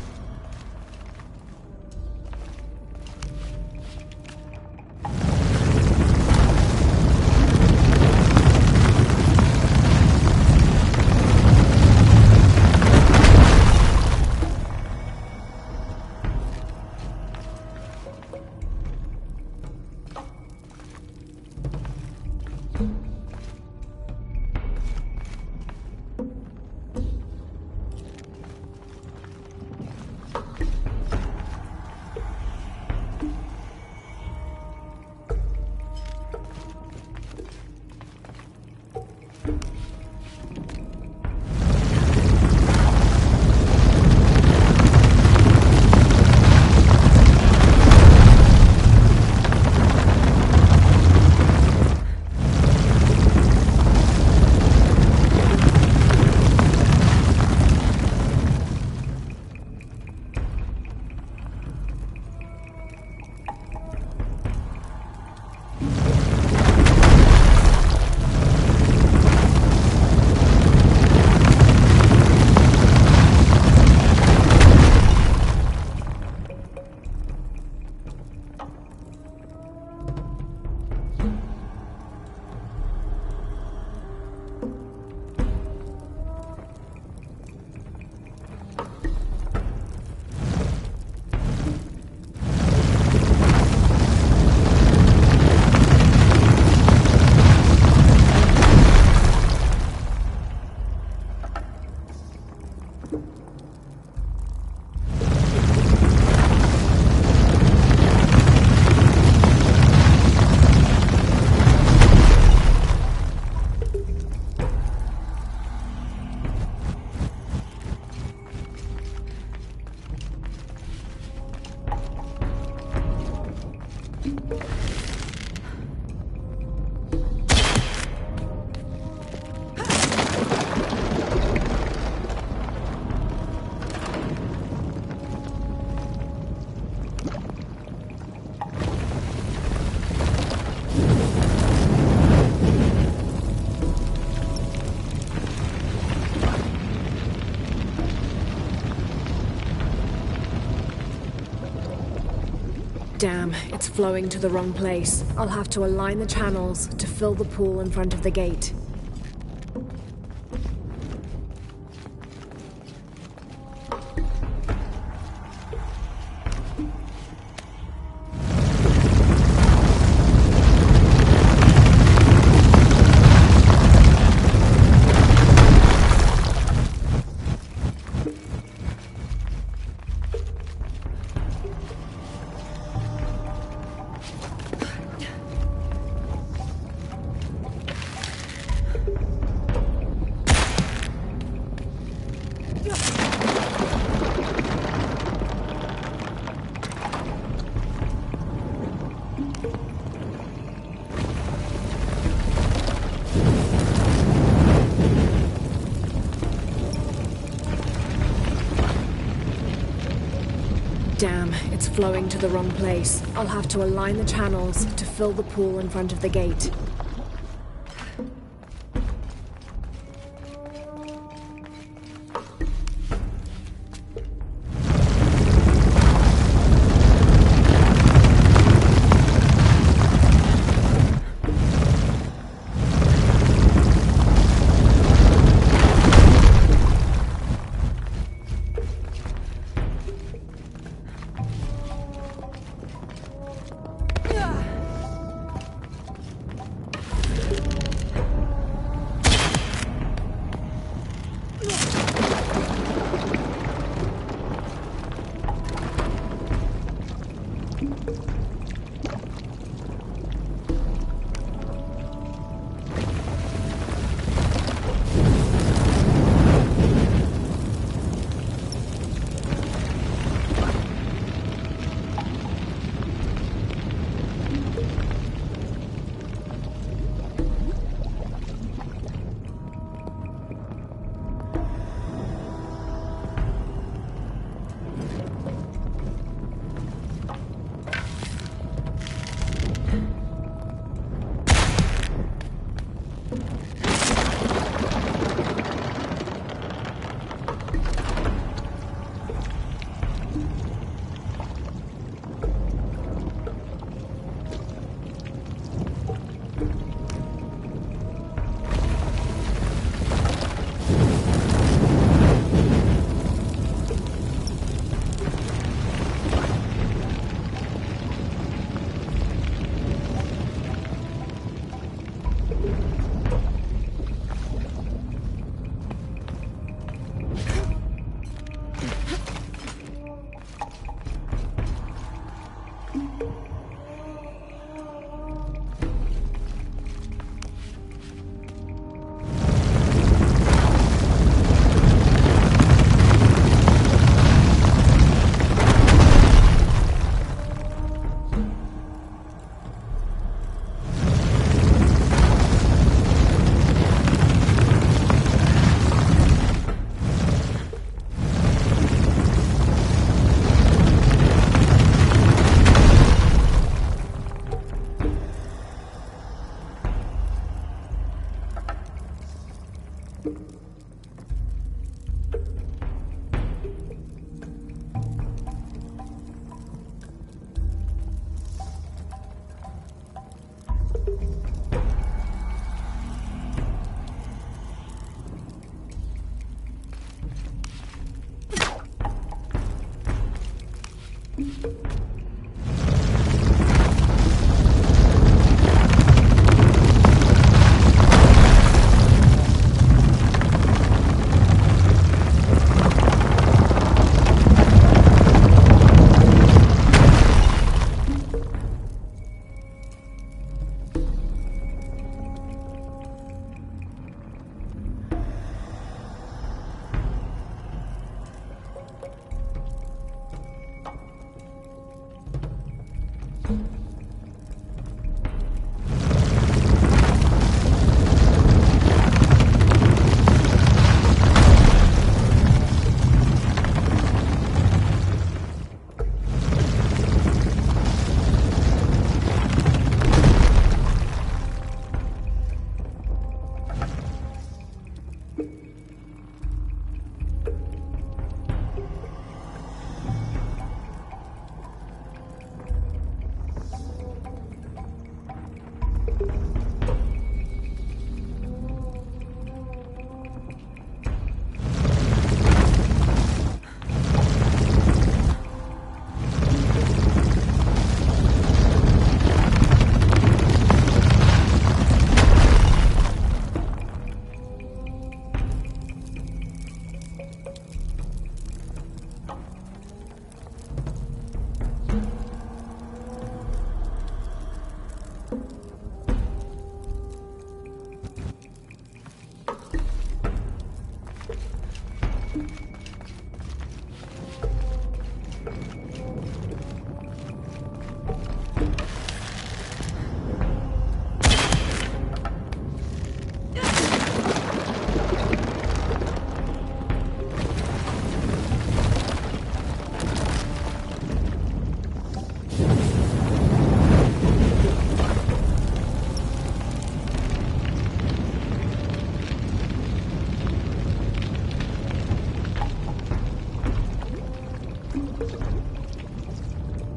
Damn, it's flowing to the wrong place. I'll have to align the channels to fill the pool in front of the gate. Damn, it's flowing to the wrong place. I'll have to align the channels to fill the pool in front of the gate.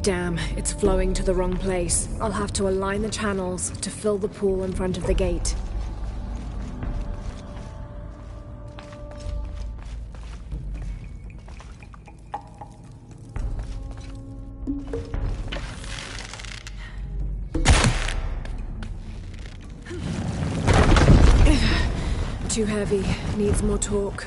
Damn, it's flowing to the wrong place. I'll have to align the channels to fill the pool in front of the gate. Too heavy. Needs more torque.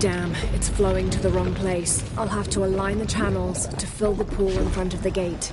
Damn, it's flowing to the wrong place. I'll have to align the channels to fill the pool in front of the gate.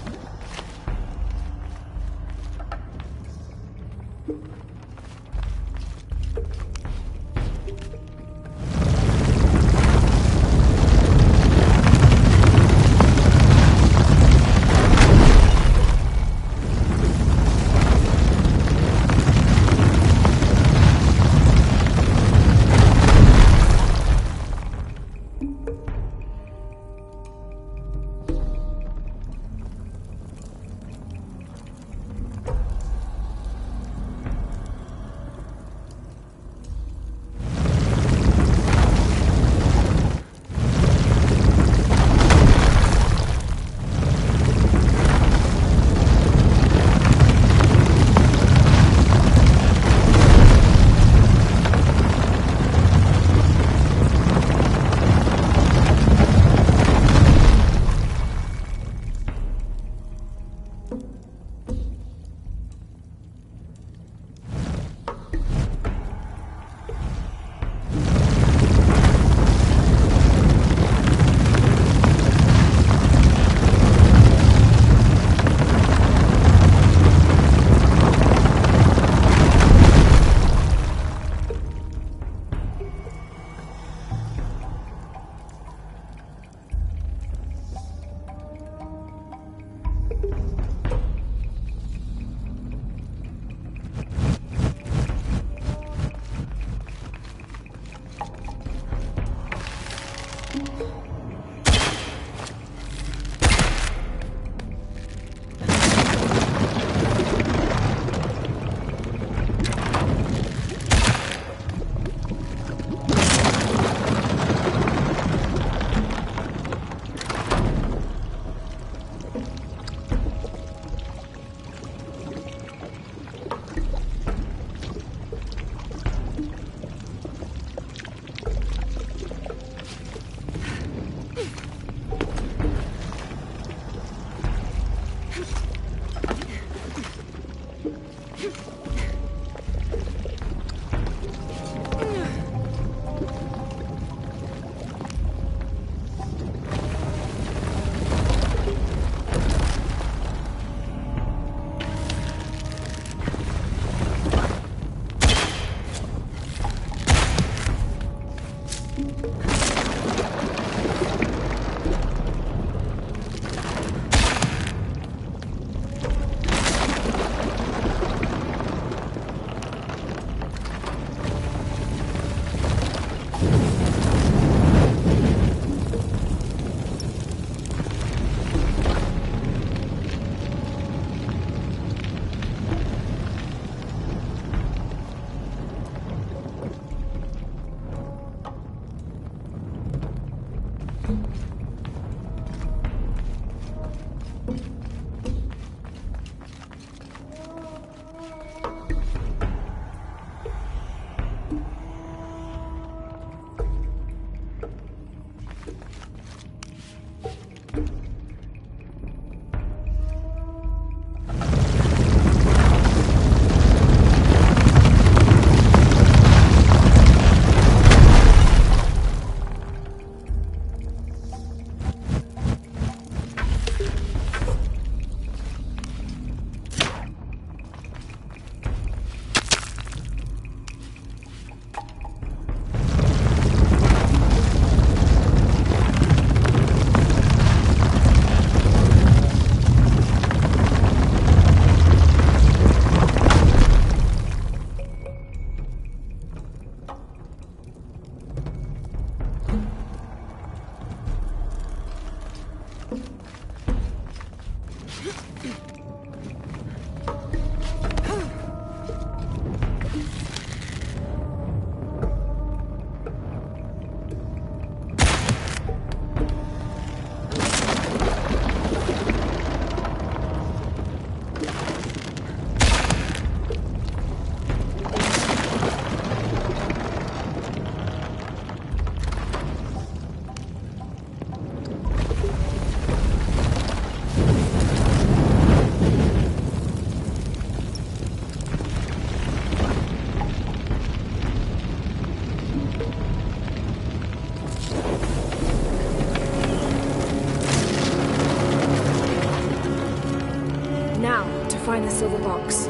find the silver box.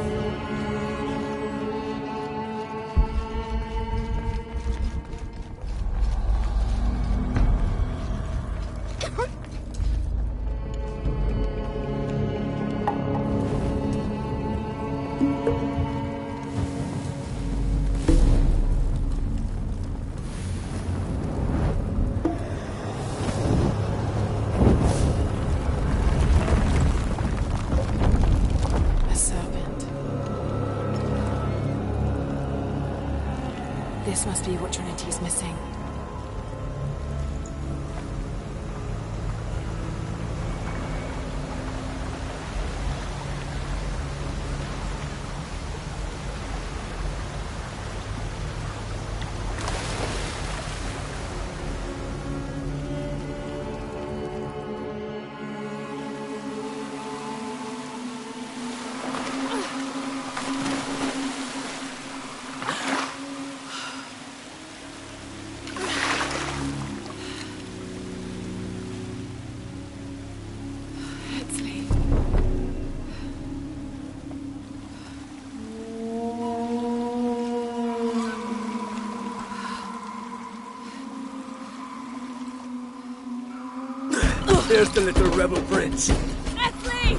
This must be what Trinity's missing. There's the little rebel prince. Esley!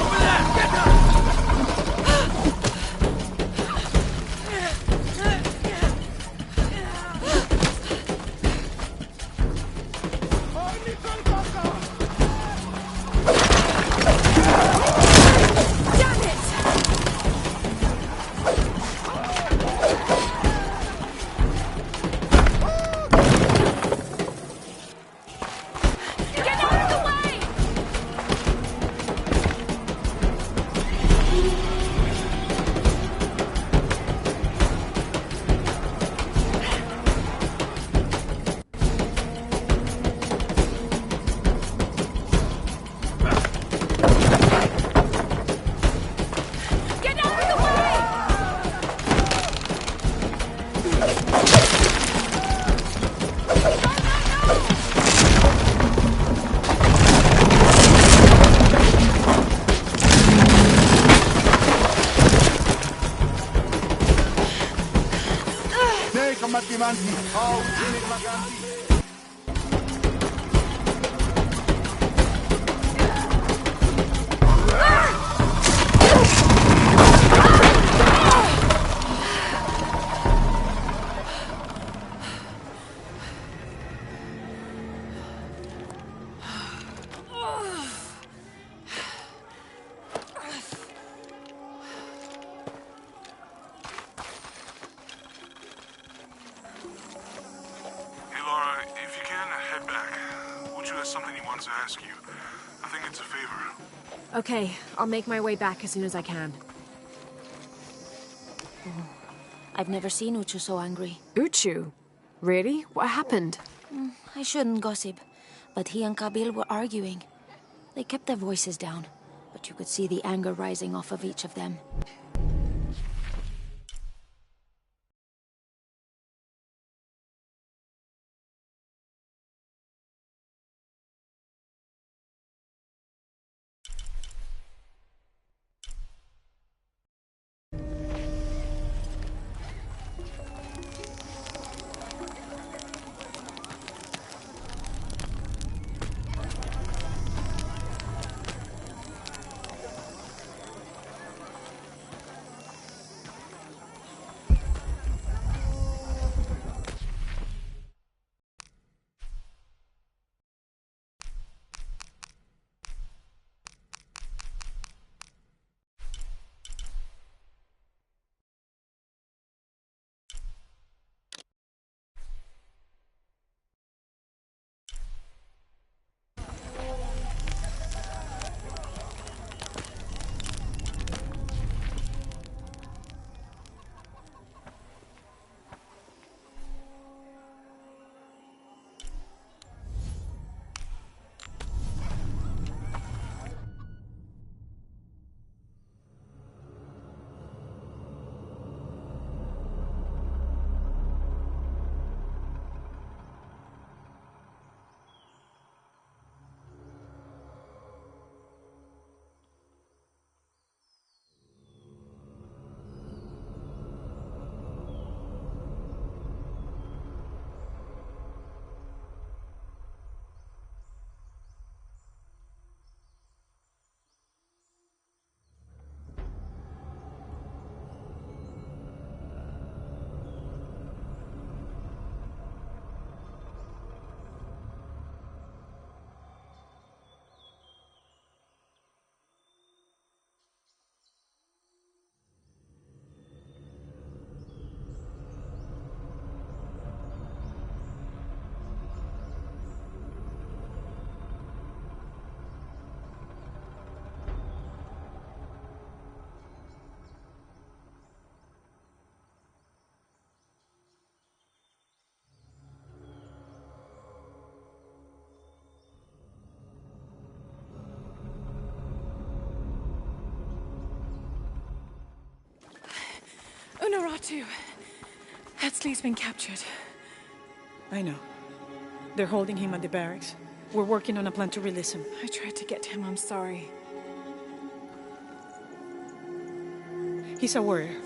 Over there! Get her! Okay, I'll make my way back as soon as I can. Oh, I've never seen Uchu so angry. Uchu? Really? What happened? I shouldn't gossip, but he and Kabil were arguing. They kept their voices down, but you could see the anger rising off of each of them. Ratu. Hetzley's been captured. I know. They're holding him at the barracks. We're working on a plan to release him. I tried to get to him, I'm sorry. He's a warrior.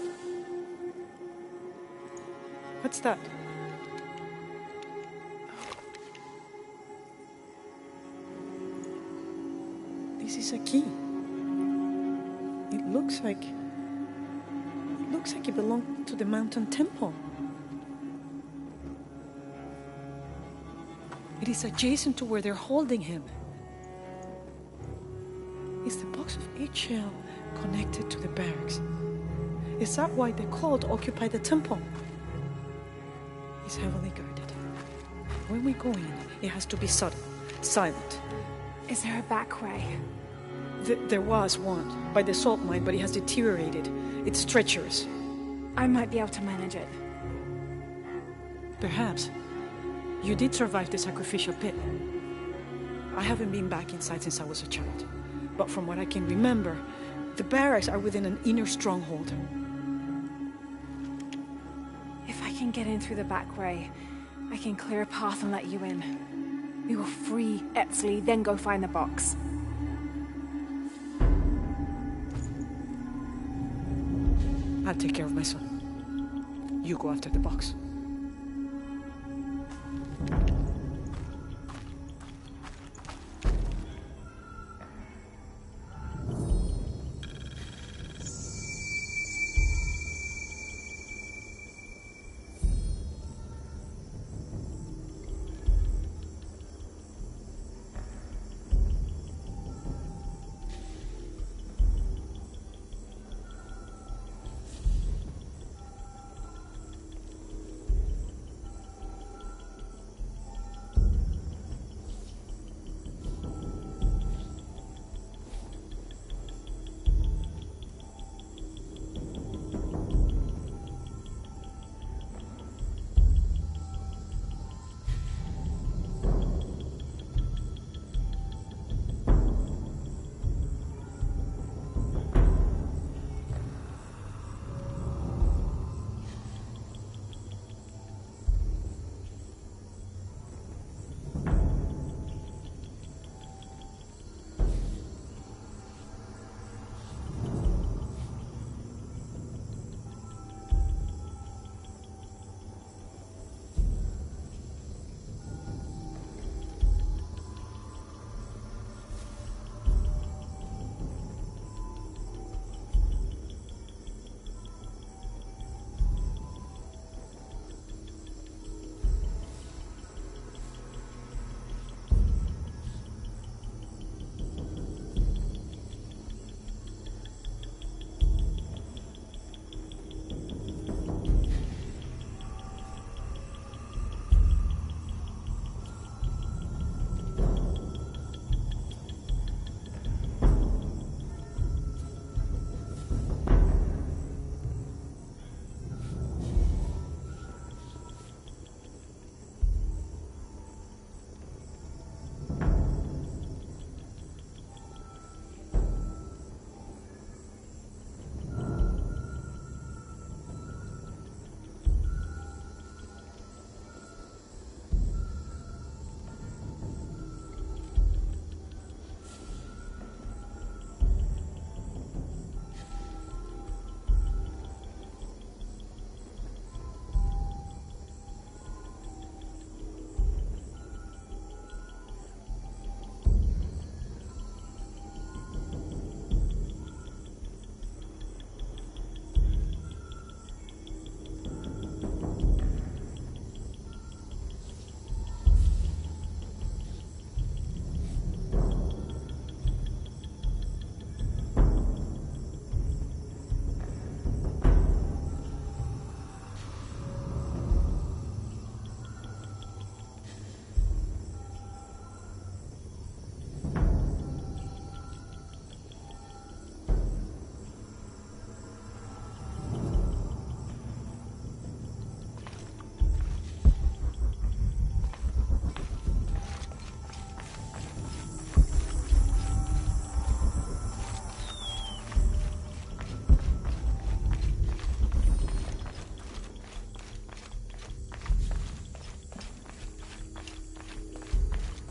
What's that? This is a key. It looks like it belonged to the mountain temple. It is adjacent to where they're holding him. Is the box of HL connected to the barracks? Is that why the cult occupied the temple? It's heavily guarded. When we go in, it has to be subtle, silent. Is there a back way? There was one, by the salt mine, but it has deteriorated. It's treacherous. I might be able to manage it. Perhaps. You did survive the sacrificial pit. I haven't been back inside since I was a child. But from what I can remember, the barracks are within an inner stronghold. If I can get in through the back way, I can clear a path and let you in. We will free Hetzley, then go find the box. I'll take care of my son. You go after the box.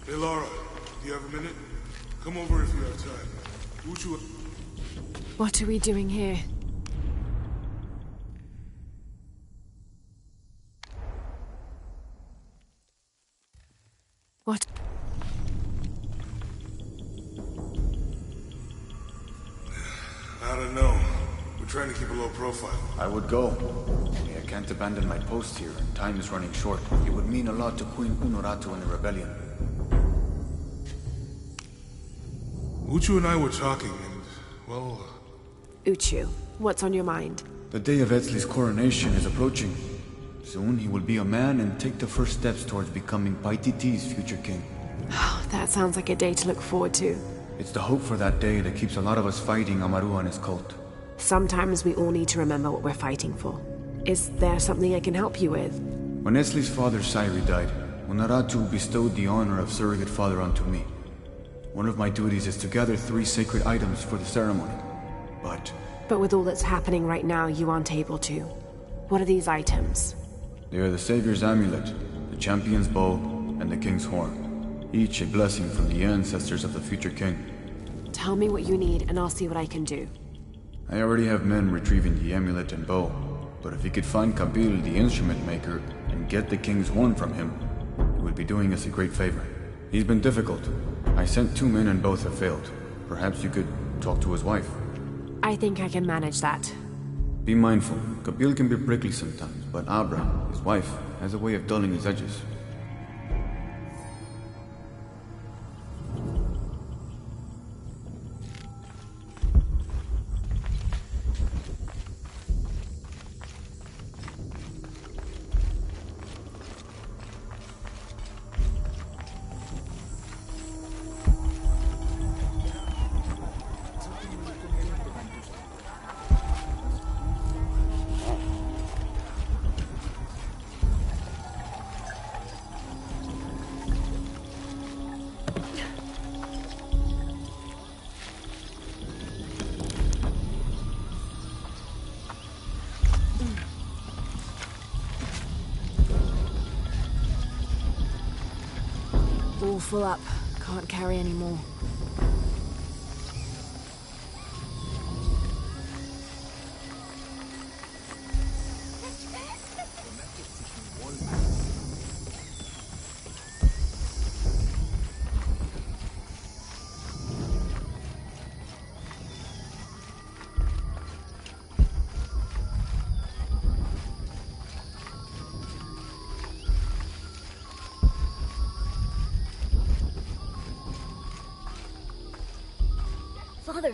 Hey, Lara, do you have a minute? Come over if you have time. What are we doing here? What? I don't know. We're trying to keep a low profile. I would go. Only I can't abandon my post here, and time is running short. It would mean a lot to Queen Honorato and the rebellion. Uchu and I were talking, and, well... Uchu, what's on your mind? The day of Etzli's coronation is approaching. Soon he will be a man and take the first steps towards becoming Paititi's future king. That sounds like a day to look forward to. It's the hope for that day that keeps a lot of us fighting Amaru and his cult. Sometimes we all need to remember what we're fighting for. Is there something I can help you with? When Etzli's father Sairi died, Honoratu bestowed the honor of surrogate father onto me. One of my duties is to gather 3 sacred items for the ceremony. But with all that's happening right now, you aren't able to. What are these items? They are the Savior's amulet, the champion's bow, and the king's horn. Each a blessing from the ancestors of the future king. Tell me what you need, and I'll see what I can do. I already have men retrieving the amulet and bow, but if you could find Kabil, the instrument maker, and get the king's horn from him, you would be doing us a great favor. He's been difficult. I sent 2 men and both have failed. Perhaps you could talk to his wife. I think I can manage that. Be mindful. Kabil can be prickly sometimes, but Abra, his wife, has a way of dulling his edges. All full up. Can't carry any more.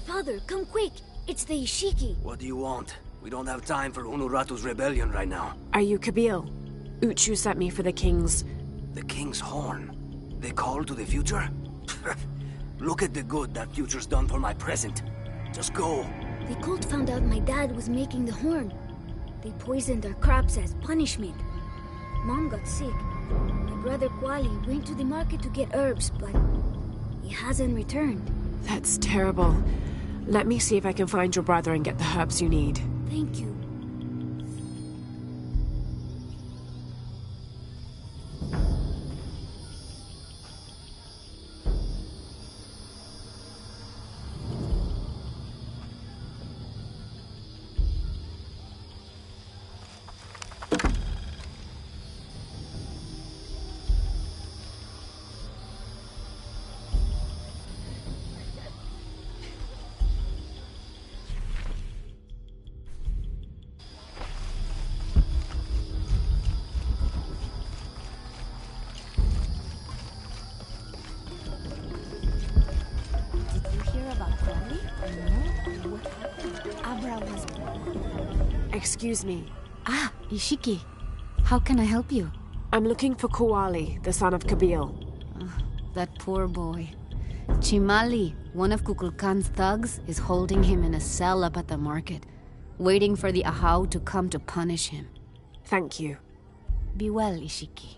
Father, come quick! It's the Ishiki! What do you want? We don't have time for Honoratu's rebellion right now. Are you Kabil? Uchu sent me for the king's... The king's horn? The call to the future? Look at the good that future's done for my present. Just go. The cult found out my dad was making the horn. They poisoned our crops as punishment. Mom got sick. My brother Kwali went to the market to get herbs, but he hasn't returned. That's terrible. Let me see if I can find your brother and get the herbs you need. Thank you. Excuse me. Ah, Ishiki. How can I help you? I'm looking for Kuali, the son of Kabil. That poor boy. Chimali, one of Kukulkan's thugs, is holding him in a cell up at the market, waiting for the Ahau to come to punish him. Thank you. Be well, Ishiki.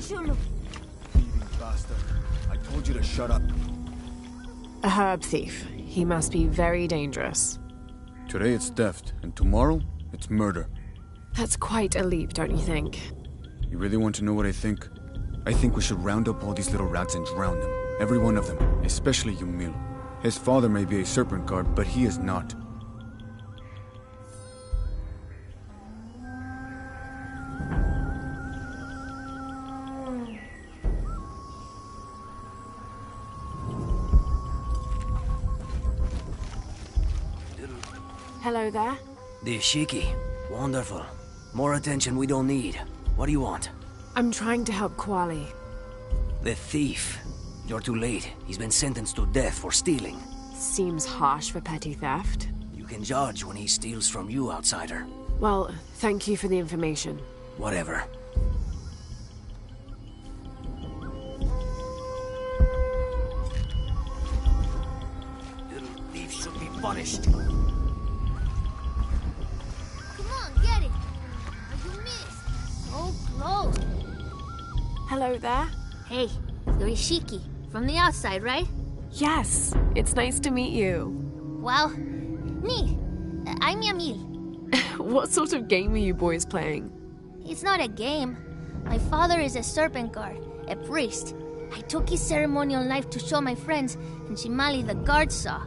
Shulu. Thieving bastard. I told you to shut up. A herb thief. He must be very dangerous. Today it's theft, and tomorrow it's murder. That's quite a leap, don't you think? You really want to know what I think? I think we should round up all these little rats and drown them. Every one of them, especially Yumil. His father may be a serpent guard, but he is not. Hello there. The Shiki. Wonderful. More attention we don't need. What do you want? I'm trying to help Kuali. The thief. You're too late. He's been sentenced to death for stealing. Seems harsh for petty theft. You can judge when he steals from you, outsider. Well, thank you for the information. Whatever. Little thief should be punished. Come on, get it. You missed. So close. Hello there. Hey, you're Ishiki. From the outside, right? Yes, it's nice to meet you. Well, neat. I'm Yamil. What sort of game are you boys playing? It's not a game. My father is a serpent guard, a priest. I took his ceremonial knife to show my friends, and Shimali the guard saw.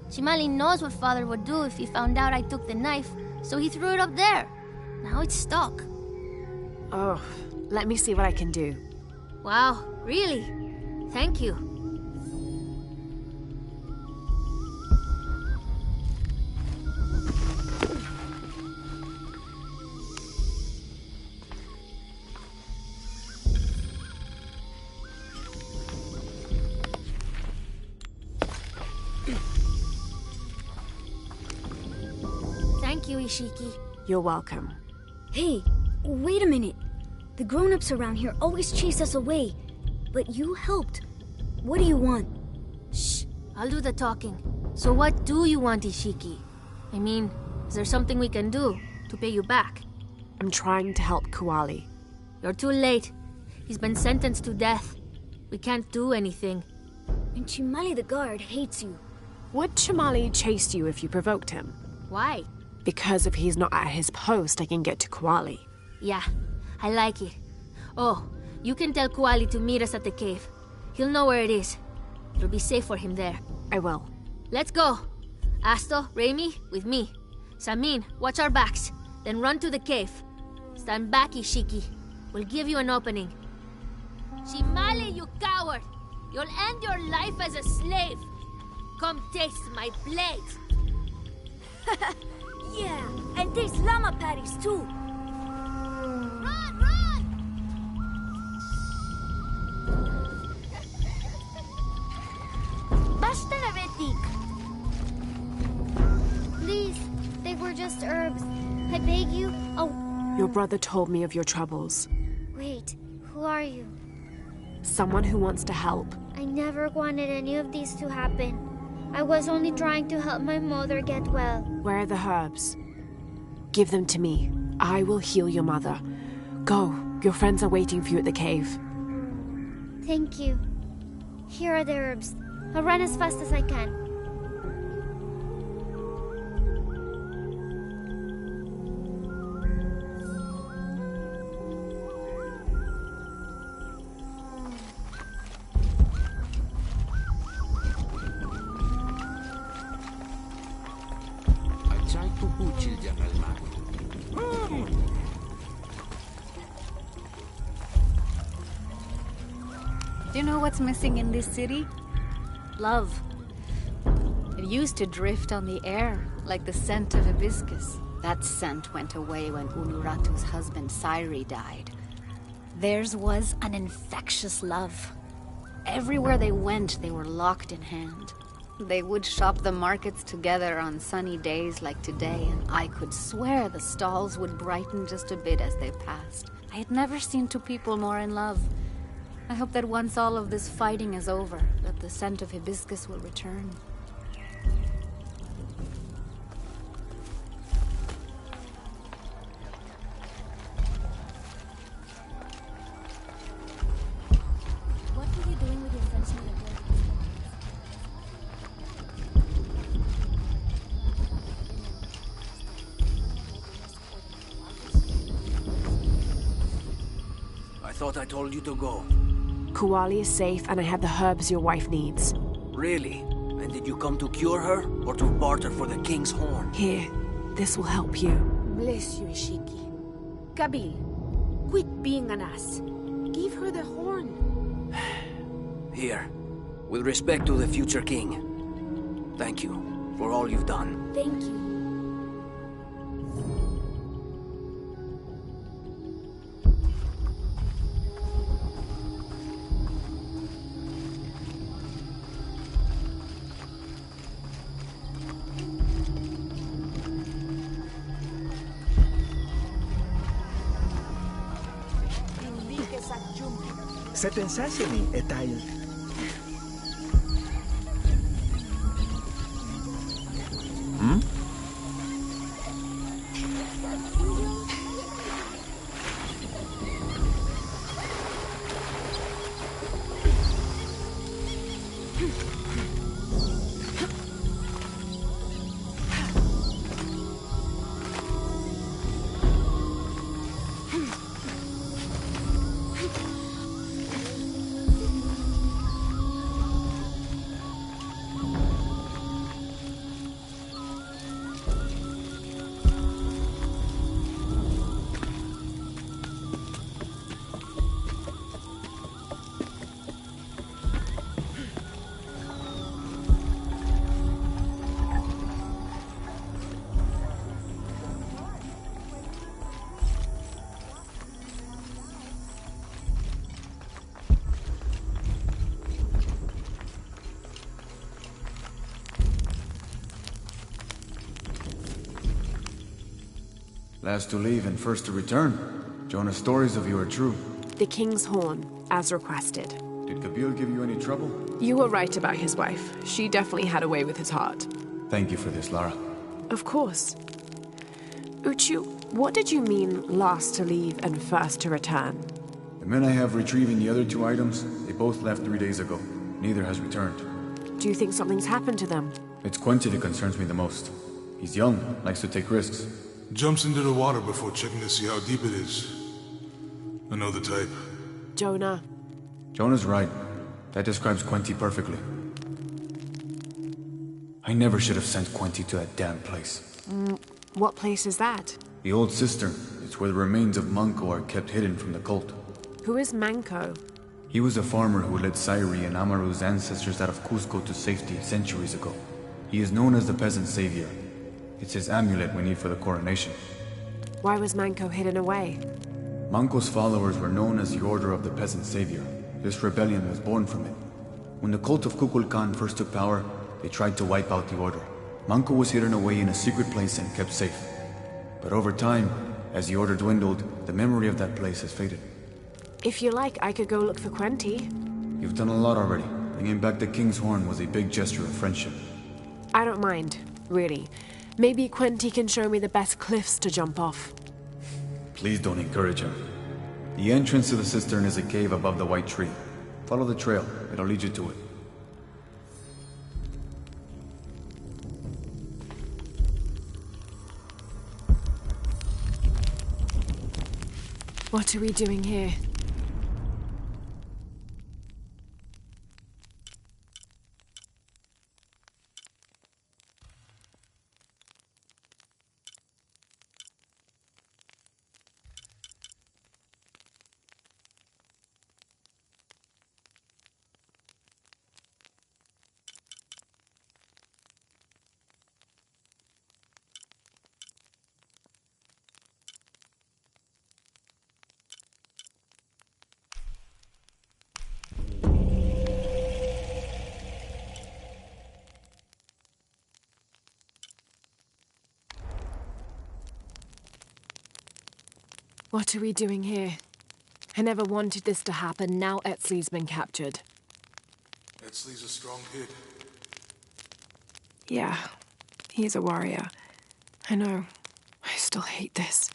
Shimali knows what father would do if he found out I took the knife, so he threw it up there. Now it's stuck. Oh, let me see what I can do. Wow, really? Thank you. Thank you, Ishiki. You're welcome. Hey, wait a minute. The grown-ups around here always chase us away. But you helped. What do you want? Shh, I'll do the talking. So what do you want, Ishiki? I mean, is there something we can do to pay you back? I'm trying to help Kuali. You're too late. He's been sentenced to death. We can't do anything. And Chimali the guard hates you. Would Chimali chase you if you provoked him? Why? Because if he's not at his post, I can get to Kuali. Yeah, I like it. Oh, you can tell Kuali to meet us at the cave. He'll know where it is. It'll be safe for him there. I will. Let's go. Asto, Raimi, with me. Samin, watch our backs. Then run to the cave. Stand back, Ishiki. We'll give you an opening. Shimali, you coward! You'll end your life as a slave. Come taste my blade. Yeah, and taste llama patties too. Run, run! Basta na, Betik. Please, they were just herbs. I beg you. Oh. Your brother told me of your troubles. Wait, who are you? Someone who wants to help. I never wanted any of these to happen. I was only trying to help my mother get well. Where are the herbs? Give them to me. I will heal your mother. Go. Your friends are waiting for you at the cave. Thank you. Here are the herbs. I'll run as fast as I can. Do you know what's missing in this city? Love. It used to drift on the air, like the scent of hibiscus. That scent went away when Unuratu's husband Sairi died. Theirs was an infectious love. Everywhere they went, they were locked in hand. They would shop the markets together on sunny days like today, and I could swear the stalls would brighten just a bit as they passed. I had never seen two people more in love. I hope that once all of this fighting is over, that the scent of hibiscus will return. thought I told you to go. Kuali is safe and I have the herbs your wife needs. Really? And did you come to cure her, or to barter for the king's horn? Here, this will help you. Bless you, Ishiki. Kabil, quit being an ass. Give her the horn. Here, with respect to the future king. Thank you for all you've done. Thank you. Se pensaseni etal. Last to leave and first to return. Jonah's stories of you are true. The king's horn, as requested. Did Kabil give you any trouble? You were right about his wife. She definitely had a way with his heart. Thank you for this, Lara. Of course. Uchu, what did you mean last to leave and first to return? The men I have retrieving the other 2 items, they both left 3 days ago. Neither has returned. Do you think something's happened to them? It's Quenti that concerns me the most. He's young, likes to take risks. Jumps into the water before checking to see how deep it is. I know the type. Jonah. Jonah's right. That describes Quenti perfectly. I never should have sent Quenti to that damn place. What place is that? The old cistern. It's where the remains of Manco are kept hidden from the cult. Who is Manco? He was a farmer who led Sairi and Amaru's ancestors out of Cusco to safety centuries ago. He is known as the peasant savior. It's his amulet we need for the coronation. Why was Manco hidden away? Manco's followers were known as the Order of the Peasant Savior. This rebellion was born from it. When the cult of Kukulkan first took power, they tried to wipe out the order. Manco was hidden away in a secret place and kept safe. But over time, as the order dwindled, the memory of that place has faded. If you like, I could go look for Quenti. You've done a lot already. Bringing back the King's Horn was a big gesture of friendship. I don't mind, really. Maybe Quenti can show me the best cliffs to jump off. Please don't encourage him. The entrance to the cistern is a cave above the white tree. Follow the trail. It'll lead you to it. What are we doing here? What are we doing here? I never wanted this to happen. Now Etzli's been captured. Etzli's a strong kid. Yeah, he's a warrior. I know. I still hate this.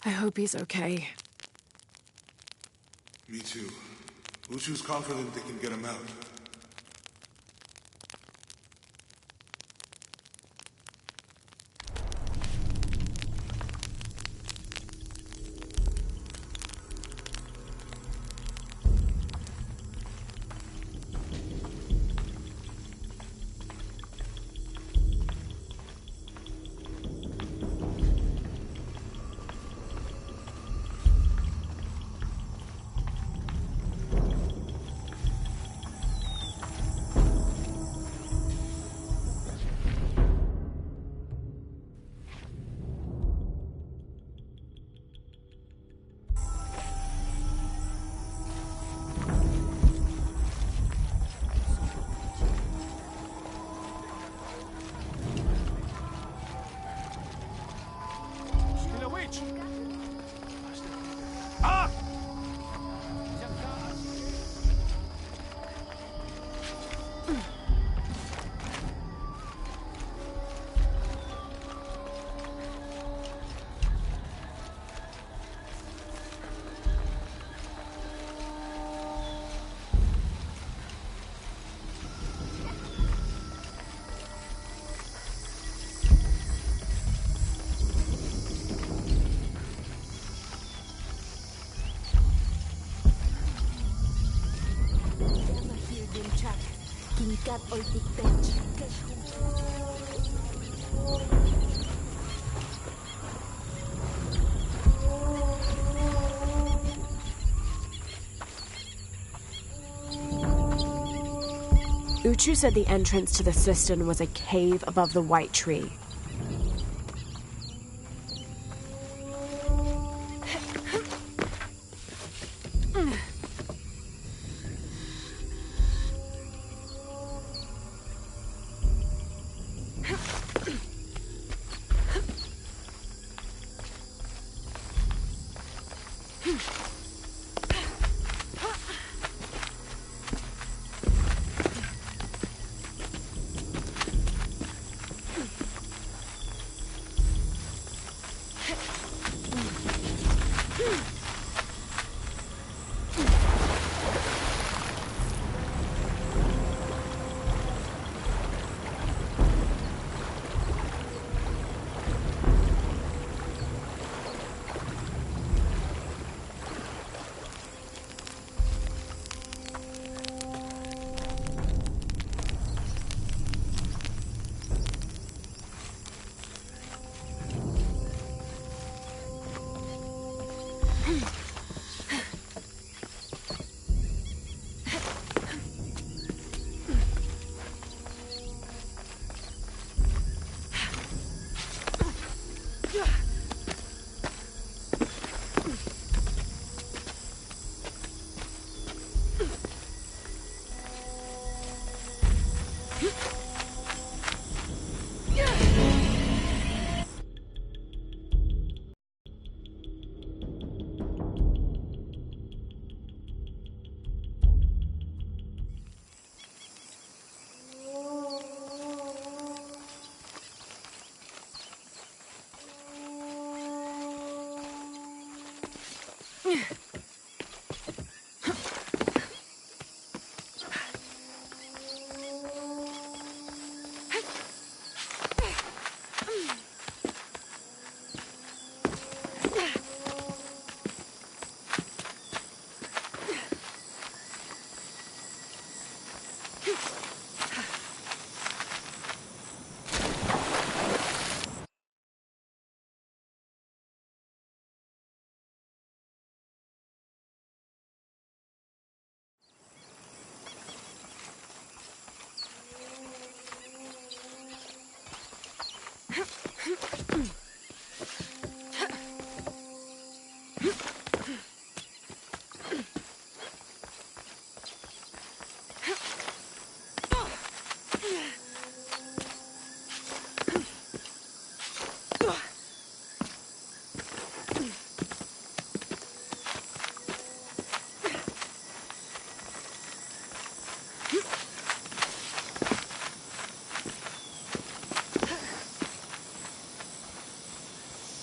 I hope he's okay. Me too. Uchu's confident they can get him out. bridge! Ah! Uchu said the entrance to the cistern was a cave above the white tree.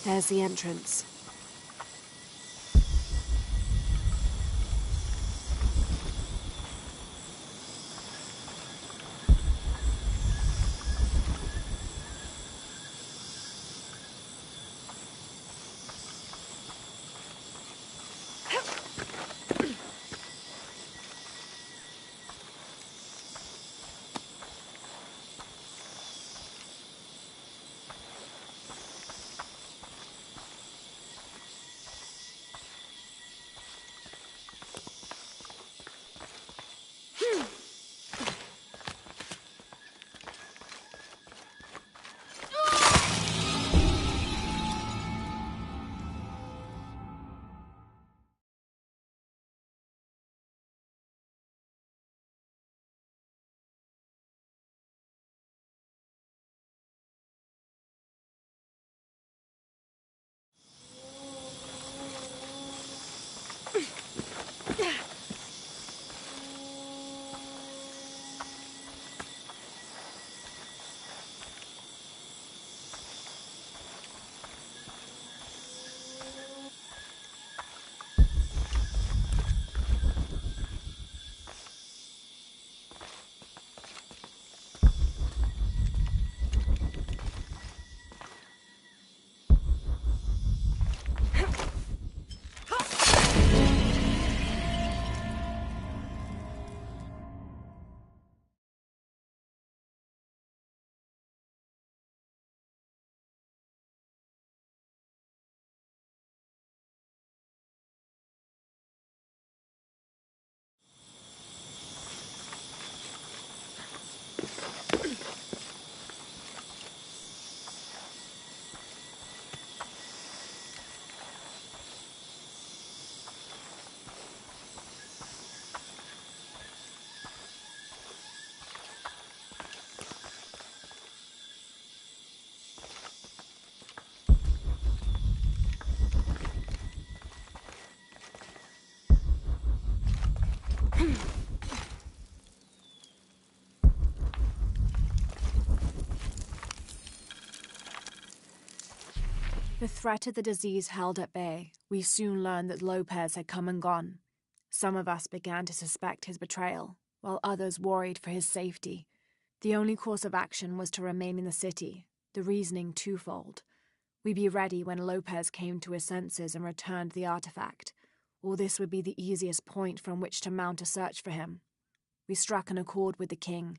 There's the entrance. The threat of the disease held at bay, we soon learned that Lopez had come and gone. Some of us began to suspect his betrayal, while others worried for his safety. The only course of action was to remain in the city, the reasoning twofold. We'd be ready when Lopez came to his senses and returned the artifact, or this would be the easiest point from which to mount a search for him. We struck an accord with the king.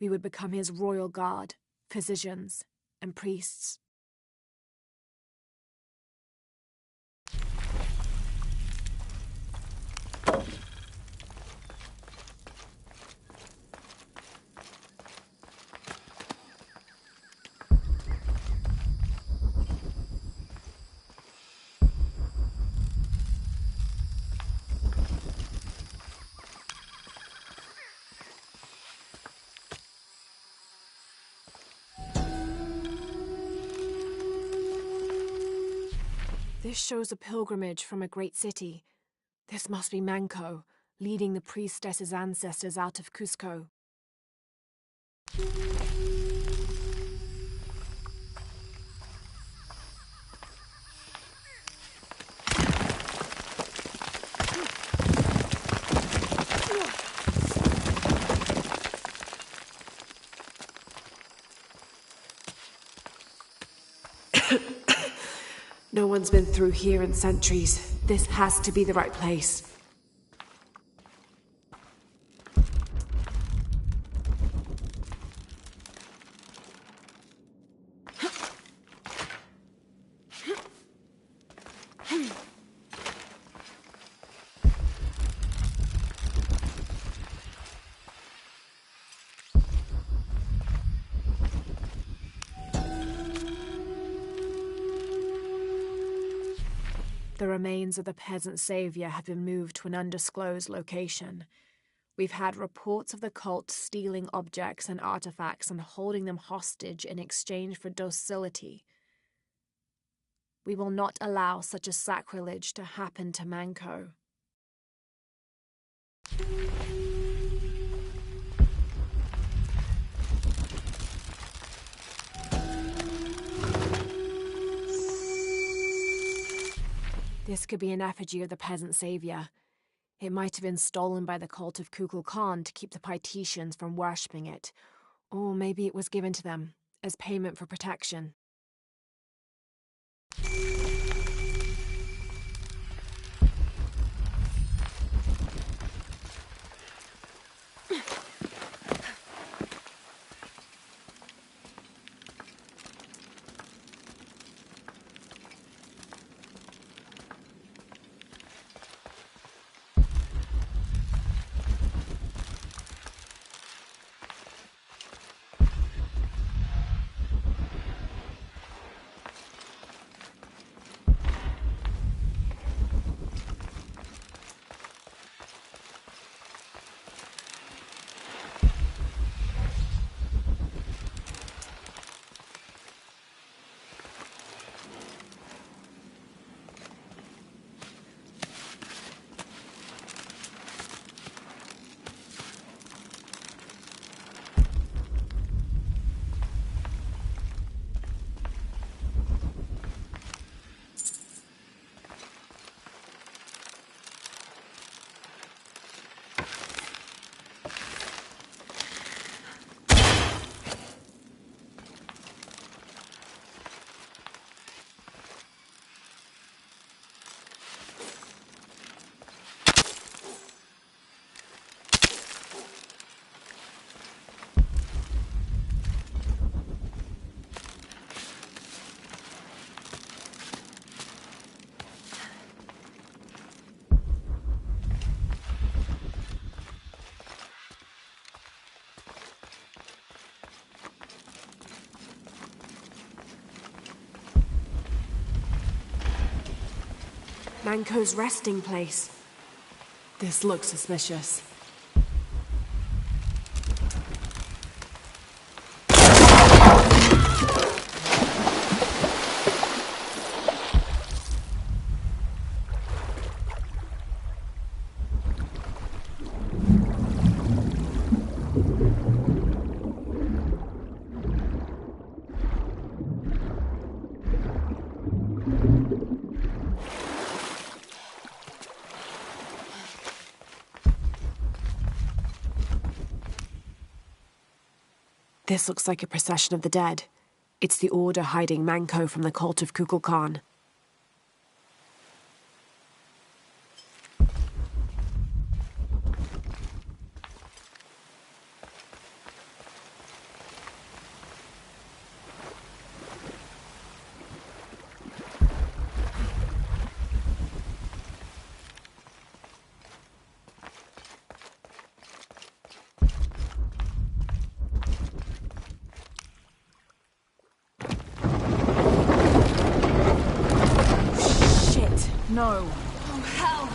We would become his royal guard, physicians, and priests. This shows a pilgrimage from a great city. This must be Manco, leading the priestess's ancestors out of Cusco. No one's been through here in centuries. This has to be the right place. The remains of the peasant savior have been moved to an undisclosed location. We've had reports of the cult stealing objects and artifacts and holding them hostage in exchange for docility. We will not allow such a sacrilege to happen to Manco. This could be an effigy of the peasant savior. It might have been stolen by the cult of Kukulkan to keep the Paititians from worshipping it. Or maybe it was given to them as payment for protection. Manco's resting place. This looks suspicious. This looks like a procession of the dead. It's the Order hiding Manko from the cult of Kukulkan. No. Oh, hell!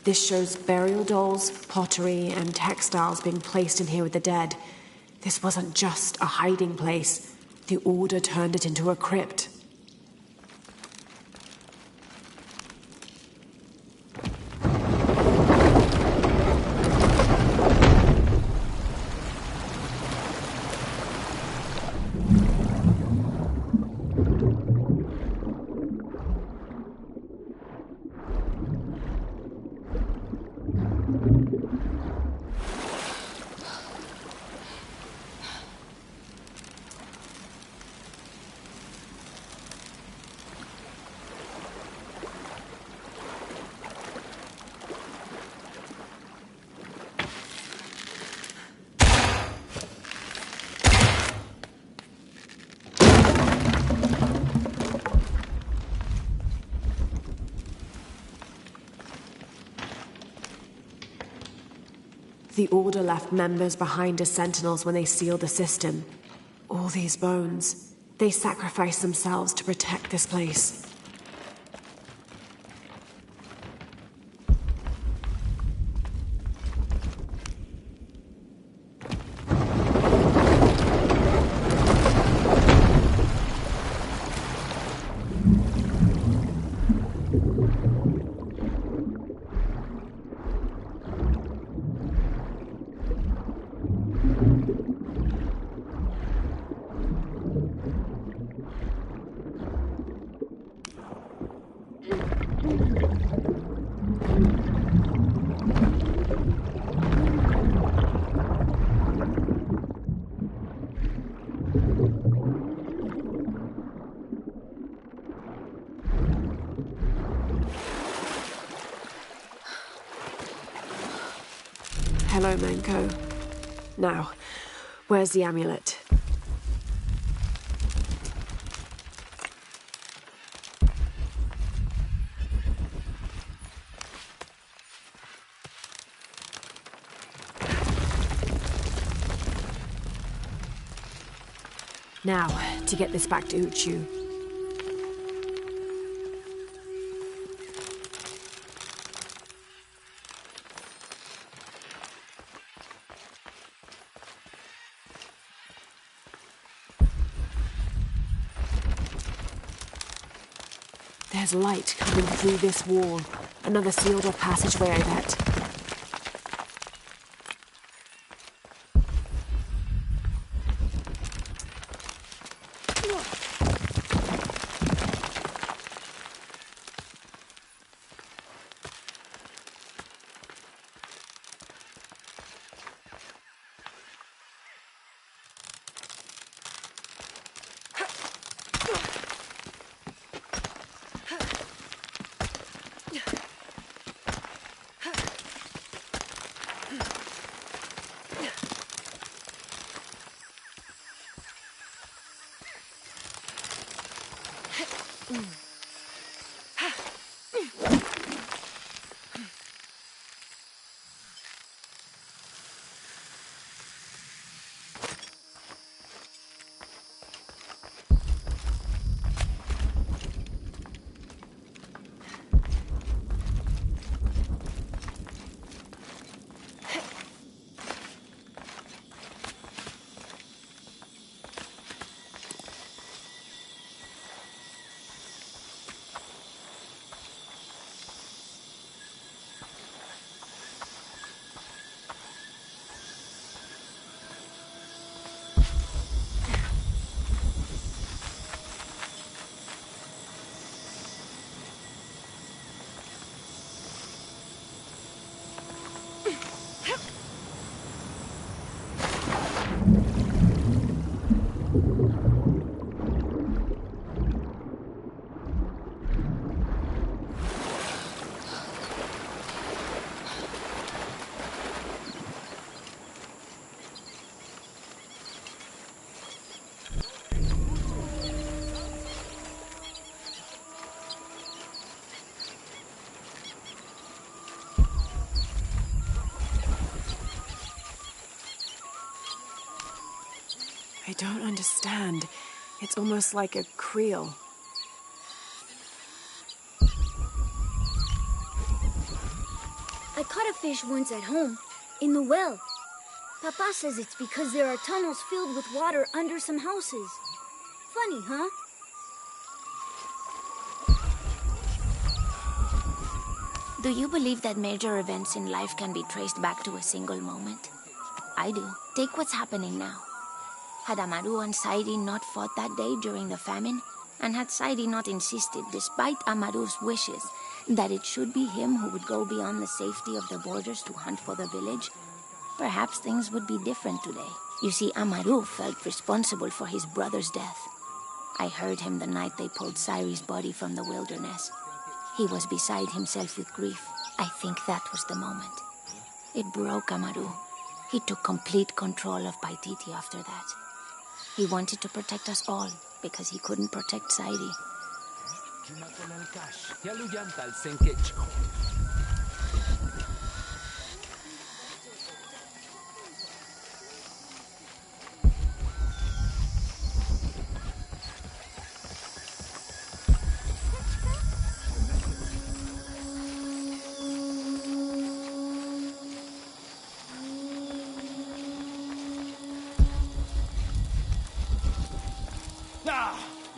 This shows burial dolls, pottery, and textiles being placed in here with the dead. This wasn't just a hiding place. The Order turned it into a crypt. The Order left members behind as sentinels when they sealed the system. All these bones, they sacrificed themselves to protect this place. Hello, Manko. Now, where's the amulet? Now, to get this back to Uchu. There's light coming through this wall. Another sealed-off passageway, I bet. I don't understand. It's almost like a creel. I caught a fish once at home, in the well. Papa says it's because there are tunnels filled with water under some houses. Funny, huh? Do you believe that major events in life can be traced back to a single moment? I do. Take what's happening now. Had Amaru and Saidi not fought that day during the famine, and had Saidi not insisted, despite Amaru's wishes, that it should be him who would go beyond the safety of the borders to hunt for the village, perhaps things would be different today. You see, Amaru felt responsible for his brother's death. I heard him the night they pulled Sairi's body from the wilderness. He was beside himself with grief. I think that was the moment. It broke Amaru. He took complete control of Paititi after that. He wanted to protect us all, because he couldn't protect Sairi.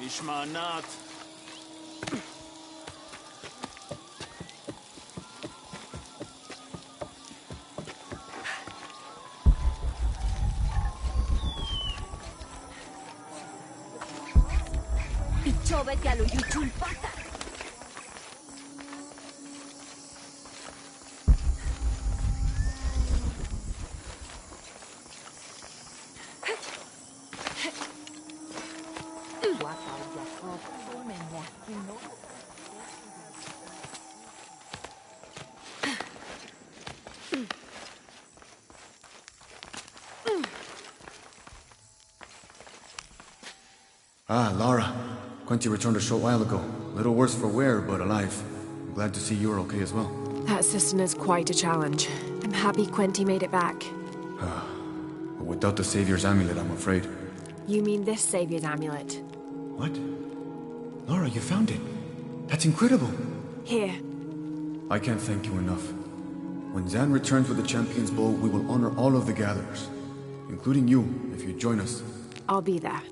Ishmanat. Ichobet yalo yuchul pata. Ah, Lara. Quinty returned a short while ago. A little worse for wear, but alive. I'm glad to see you're okay as well. That system is quite a challenge. I'm happy Quinty made it back. But without the Savior's amulet, I'm afraid. You mean this Savior's amulet? What? Lara, you found it. That's incredible. Here. I can't thank you enough. When Zan returns with the Champion's Bow, we will honor all of the gatherers. Including you, if you join us. I'll be there.